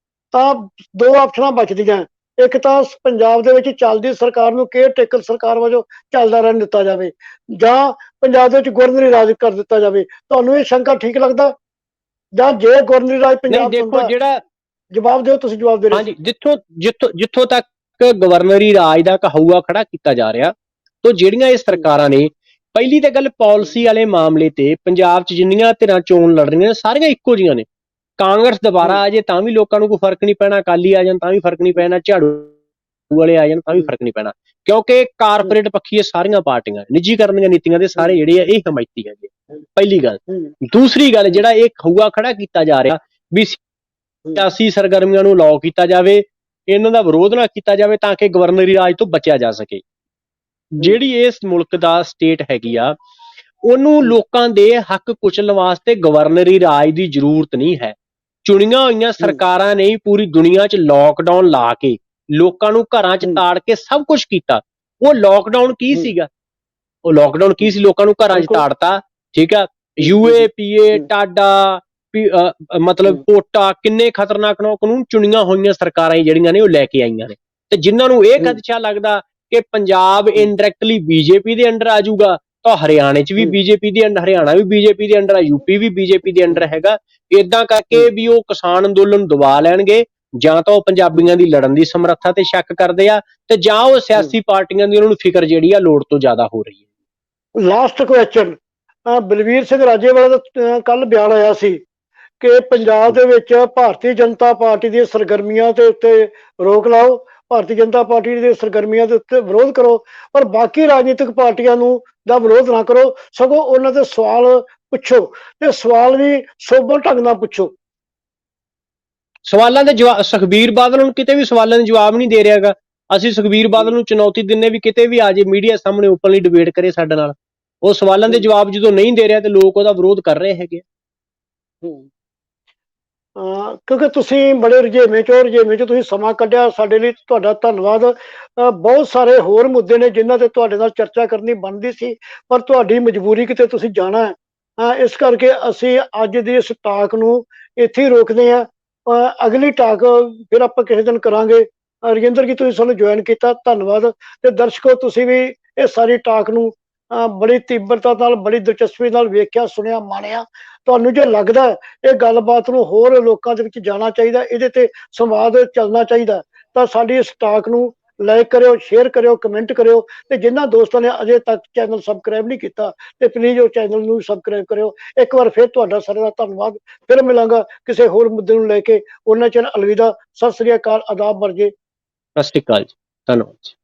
ਤਾਂ 2 ਆਪਸ਼ਨਾਂ ਬਚਦੀਆਂ। ਇੱਕ ਤਾਂ ਪੰਜਾਬ ਦੇ ਵਿੱਚ ਚੱਲਦੀ ਸਰਕਾਰ ਨੂੰ ਕੇਅਰ ਟੇਕਰ ਸਰਕਾਰ ਵਜੋਂ ਚੱਲਦਾ ਰਹਿਣ ਦਿੱਤਾ ਜਾਵੇ, ਜਾਂ ਪੰਜਾਬ ਦੇ ਵਿੱਚ ਗਵਰਨਰੀ ਰਾਜ ਕਰ ਦਿੱਤਾ ਜਾਵੇ। ਤੁਹਾਨੂੰ ਇਹ ਸ਼ੰਕਾ ਠੀਕ ਲੱਗਦਾ? ਜਾਂ ਜੇ ਗਵਰਨਰੀ ਰਾਜ ਪੰਜਾਬ ਦੇਖੋ ਜਿਹੜਾ ਜਵਾਬ ਦਿਓ, ਤੁਸੀਂ ਜਵਾਬ ਦੇ ਰਹੇ। ਹਾਂਜੀ, ਜਿੱਥੋਂ ਤੱਕ ਗਵਰਨਰੀ ਰਾਜ ਦਾ ਕਹੂਆ ਖੜਾ ਕੀਤਾ ਜਾ ਰਿਹਾ, ਤੋਂ ਜਿਹੜੀਆਂ ਇਹ ਸਰਕਾਰਾਂ ਨੇ, ਪਹਿਲੀ ਤਾਂ ਗੱਲ ਪਾਲਿਸੀ ਵਾਲੇ ਮਾਮਲੇ ਤੇ ਪੰਜਾਬ 'ਚ ਜਿੰਨੀਆਂ ਧਿਰਾਂ ਚੋਣ ਲੜ ਰਹੀਆਂ ਨੇ ਸਾਰੀਆਂ ਇੱਕੋ ਜਿਹੀਆਂ ਨੇ। ਕਾਂਗਰਸ ਦੁਬਾਰਾ ਆ ਜੇ ਤਾਂ ਵੀ ਲੋਕਾਂ ਨੂੰ ਕੋਈ ਫਰਕ ਨਹੀਂ ਪੈਣਾ, ਅਕਾਲੀ ਆ ਜਾਣ ਤਾਂ ਵੀ ਫਰਕ ਨਹੀਂ ਪੈਣਾ, ਝਾੜੂ ਵਾਲੇ ਆ ਜਾਣ ਤਾਂ ਵੀ ਫਰਕ ਨਹੀਂ ਪੈਣਾ, ਕਿਉਂਕਿ ਕਾਰਪੋਰੇਟ ਪੱਖੀ ਇਹ ਸਾਰੀਆਂ ਪਾਰਟੀਆਂ ਨਿੱਜੀਕਰਨ ਦੀਆਂ ਨੀਤੀਆਂ ਦੇ ਸਾਰੇ ਜਿਹੜੇ ਆ ਇਹ ਹਮਾਇਤੀ ਹੈਗੇ। ਪਹਿਲੀ ਗੱਲ। ਦੂਸਰੀ ਗੱਲ, ਜਿਹੜਾ ਇਹ ਖਊਆ ਖੜਾ ਕੀਤਾ ਜਾ ਰਿਹਾ ਵੀ ਸਿਆਸੀ ਸਰਗਰਮੀਆਂ ਨੂੰ ਅਲਾਉ ਕੀਤਾ ਜਾਵੇ, ਇਹਨਾਂ ਦਾ ਵਿਰੋਧ ਨਾ ਕੀਤਾ ਜਾਵੇ ਤਾਂ ਕਿ ਗਵਰਨਰੀ ਰਾਜ ਤੋਂ ਬਚਿਆ ਜਾ ਸਕੇ। ਜਿਹੜੀ ਇਸ ਮੁਲਕ ਦਾ ਸਟੇਟ ਹੈਗੀ ਆ ਉਹਨੂੰ ਲੋਕਾਂ ਦੇ ਹੱਕ ਕੁਚਲਣ ਵਾਸਤੇ ਗਵਰਨਰੀ ਰਾਜ ਦੀ ਜ਼ਰੂਰਤ ਨਹੀਂ ਹੈ। ਚੁਣੀਆਂ ਹੋਈਆਂ ਸਰਕਾਰਾਂ ਨੇ ਪੂਰੀ ਦੁਨੀਆ 'ਚ ਲੋਕਡਾਊਨ ਲਾ ਕੇ ਲੋਕਾਂ ਨੂੰ ਘਰਾਂ 'ਚ ਤਾੜ ਕੇ ਸਭ ਕੁਝ ਕੀਤਾ। ਉਹ ਲੋਕਡਾਊਨ ਕੀ ਸੀਗਾ? ਉਹ ਲੋਕਡਾਊਨ ਕੀ ਸੀ? ਲੋਕਾਂ ਨੂੰ ਘਰਾਂ 'ਚ ਤਾੜਤਾ, ਠੀਕ ਆ। UAPA, ਟਾਡਾ, ਮਤਲਬ ਪੋਟਾ, ਕਿੰਨੇ ਖਤਰਨਾਕ ਕਾਨੂੰਨ ਚੁਣੀਆਂ ਹੋਈਆਂ ਸਰਕਾਰਾਂ ਜਿਹੜੀਆਂ ਨੇ ਉਹ ਲੈ ਕੇ ਆਈਆਂ ਨੇ, ਤੇ ਜਿਨ੍ਹਾਂ ਨੂੰ ਇਹ ਖਦਸ਼ਾ ਲੱਗਦਾ ਕਿ ਪੰਜਾਬ ਇਨਡਾਇਰੈਕਟਲੀ ਬੀਜੇਪੀ ਦੇ ਅੰਡਰ ਆ ਜਾਊਗਾ ਤਾਂ ਹਰਿਆਣੇ 'ਚ ਵੀ ਬੀਜੇਪੀ ਦੇ ਅੰਡਰ, ਹਰਿਆਣਾ ਵੀ ਬੀਜੇਪੀ ਦੇ ਅੰਡਰ ਆ, ਯੂਪੀ ਵੀ ਬੀਜੇਪੀ ਦੇ ਅੰਡਰ ਹੈਗਾ। ਏਦਾਂ ਕਰਕੇ ਵੀ ਉਹ ਕਿਸਾਨ ਅੰਦੋਲਨ ਦਬਾ ਲੈਣਗੇ, ਜਾਂ ਤਾਂ ਉਹ ਪੰਜਾਬੀਆਂ ਦੀ ਲੜਨ ਦੀ ਸਮਰੱਥਾ ਤੇ ਸ਼ੱਕ ਕਰਦੇ ਆ, ਤੇ ਜਾਂ ਉਹ ਸਿਆਸੀ ਪਾਰਟੀਆਂ ਦੀ ਉਹਨਾਂ ਨੂੰ ਫਿਕਰ ਜਿਹੜੀ ਆ ਲੋੜ ਤੋਂ ਜ਼ਿਆਦਾ ਹੋ ਰਹੀ ਹੈ। ਲਾਸਟ ਕੁਐਸਚਨ, ਬਲਵੀਰ ਸਿੰਘ ਰਾਜੇਵਾਲਾ ਦਾ ਕੱਲ ਬਿਆਨ ਆਇਆ ਸੀ ਕਿ ਪੰਜਾਬ ਦੇ ਵਿੱਚ ਭਾਰਤੀ ਜਨਤਾ ਪਾਰਟੀ ਦੀਆਂ ਸਰਗਰਮੀਆਂ ਦੇ ਉੱਤੇ ਰੋਕ ਲਾਓ, ਭਾਰਤੀ ਜਨਤਾ ਪਾਰਟੀ ਦੇ ਸਰਗਰਮੀਆਂ ਦੇ ਉੱਤੇ ਵਿਰੋਧ ਕਰੋ, ਪਰ ਬਾਕੀ ਰਾਜਨੀਤਿਕ ਪਾਰਟੀਆਂ ਨੂੰ ਦਾ ਵਿਰੋਧ ਨਾ ਕਰੋ, ਸਗੋਂ ਉਹਨਾਂ ਦੇ ਸਵਾਲ ਪੁੱਛੋ ਤੇ ਸਵਾਲ ਵੀ ਸੋਬਰ ਢੰਗ ਨਾਲ ਪੁੱਛੋ। ਸਵਾਲਾਂ ਦੇ ਜਵਾਬ ਸੁਖਬੀਰ ਬਾਦਲ ਨੂੰ ਕਿਤੇ ਵੀ ਸਵਾਲਾਂ ਦੇ ਜਵਾਬ ਨਹੀਂ ਦੇ ਰਿਹਾਗਾ। ਅਸੀਂ ਸੁਖਬੀਰ ਬਾਦਲ ਨੂੰ ਚੁਣੌਤੀ ਦਿੰਨੇ ਵੀ ਕਿਤੇ ਵੀ ਆ ਜੇ ਮੀਡੀਆ ਸਾਹਮਣੇ ਓਪਨਲੀ ਡਿਬੇਟ ਕਰੇ ਸਾਡੇ ਨਾਲ। ਉਹ ਸਵਾਲਾਂ ਦੇ ਜਵਾਬ ਜਦੋਂ ਨਹੀਂ ਦੇ ਰਿਹਾ ਤੇ ਲੋਕ ਉਹਦਾ ਵਿਰੋਧ ਕਰ ਰਹੇ ਹੈਗੇ। ਕਿਉਂਕਿ ਤੁਸੀਂ ਬੜੇ ਰੁਝੇਵੇਂ ਚ ਤੁਸੀਂ ਸਮਾਂ ਕੱਢਿਆ ਸਾਡੇ ਲਈ, ਤੁਹਾਡਾ ਧੰਨਵਾਦ। ਬਹੁਤ ਸਾਰੇ ਹੋਰ ਮੁੱਦੇ ਨੇ ਜਿਨ੍ਹਾਂ ਤੇ ਤੁਹਾਡੇ ਨਾਲ ਚਰਚਾ ਕਰਨੀ ਬਣਦੀ ਸੀ, ਪਰ ਤੁਹਾਡੀ ਮਜਬੂਰੀ ਕਿਤੇ ਤੁਸੀਂ ਜਾਣਾ ਹੈ। ਇਸ ਕਰਕੇ ਅਸੀਂ ਅੱਜ ਦੀ ਇਸ ਟਾਕ ਨੂੰ ਇੱਥੇ ਹੀ ਰੋਕਦੇ ਹਾਂ। ਅਗਲੀ ਟਾਕ ਫਿਰ ਆਪਾਂ ਕਿਸੇ ਦਿਨ ਕਰਾਂਗੇ। ਰਜਿੰਦਰ ਜੀ, ਤੁਸੀਂ ਸਾਨੂੰ ਜੁਆਇਨ ਕੀਤਾ, ਧੰਨਵਾਦ। ਤੇ ਦਰਸ਼ਕੋ, ਤੁਸੀਂ ਵੀ ਇਹ ਸਾਰੀ ਟਾਕ ਨੂੰ ਬੜੀ ਤੀਬਰਤਾ ਨਾਲ, ਬੜੀ ਦਿਲਚਸਪੀ ਨਾਲ ਵੇਖਿਆ, ਸੁਣਿਆ, ਮਾਣਿਆ। ਤੁਹਾਨੂੰ ਜੇ ਲੱਗਦਾ ਇਹ ਗੱਲਬਾਤ ਨੂੰ ਹੋਰ ਲੋਕਾਂ ਦੇ ਵਿੱਚ ਜਾਣਾ ਚਾਹੀਦਾ, ਇਹਦੇ ਤੇ ਸੰਵਾਦ ਚੱਲਣਾ ਚਾਹੀਦਾ, ਤਾਂ ਸਾਡੀ ਇਸ ਟਾਕ ਨੂੰ ਲਾਈਕ ਕਰਿਓ, ਸ਼ੇਅਰ ਕਰਿਓ, ਕਮੈਂਟ ਕਰਿਓ। ਤੇ ਜਿਨ੍ਹਾਂ ਦੋਸਤਾਂ ਨੇ ਅਜੇ ਤੱਕ ਚੈਨਲ ਸਬਸਕ੍ਰਾਈਬ ਨਹੀਂ ਕੀਤਾ ਤੇ ਪਲੀਜ਼ ਉਹ ਚੈਨਲ ਨੂੰ ਸਬਸਕ੍ਰਾਈਬ ਕਰਿਓ। ਇੱਕ ਵਾਰ ਫਿਰ ਤੁਹਾਡਾ ਸਾਰਿਆਂ ਦਾ ਧੰਨਵਾਦ। ਫਿਰ ਮਿਲਾਂਗਾ ਕਿਸੇ ਹੋਰ ਮੁੱਦੇ ਨੂੰ ਲੈ ਕੇ। ਉਹਨਾਂ ਚਿਰ ਅਲਵਿਦਾ, ਸਤਿ ਸ੍ਰੀ ਅਕਾਲ, ਆਦਾਬ ਵਰਗੇ। ਸਤਿ ਸ਼੍ਰੀ ਅਕਾਲ ਜੀ, ਧੰਨਵਾਦ ਜੀ।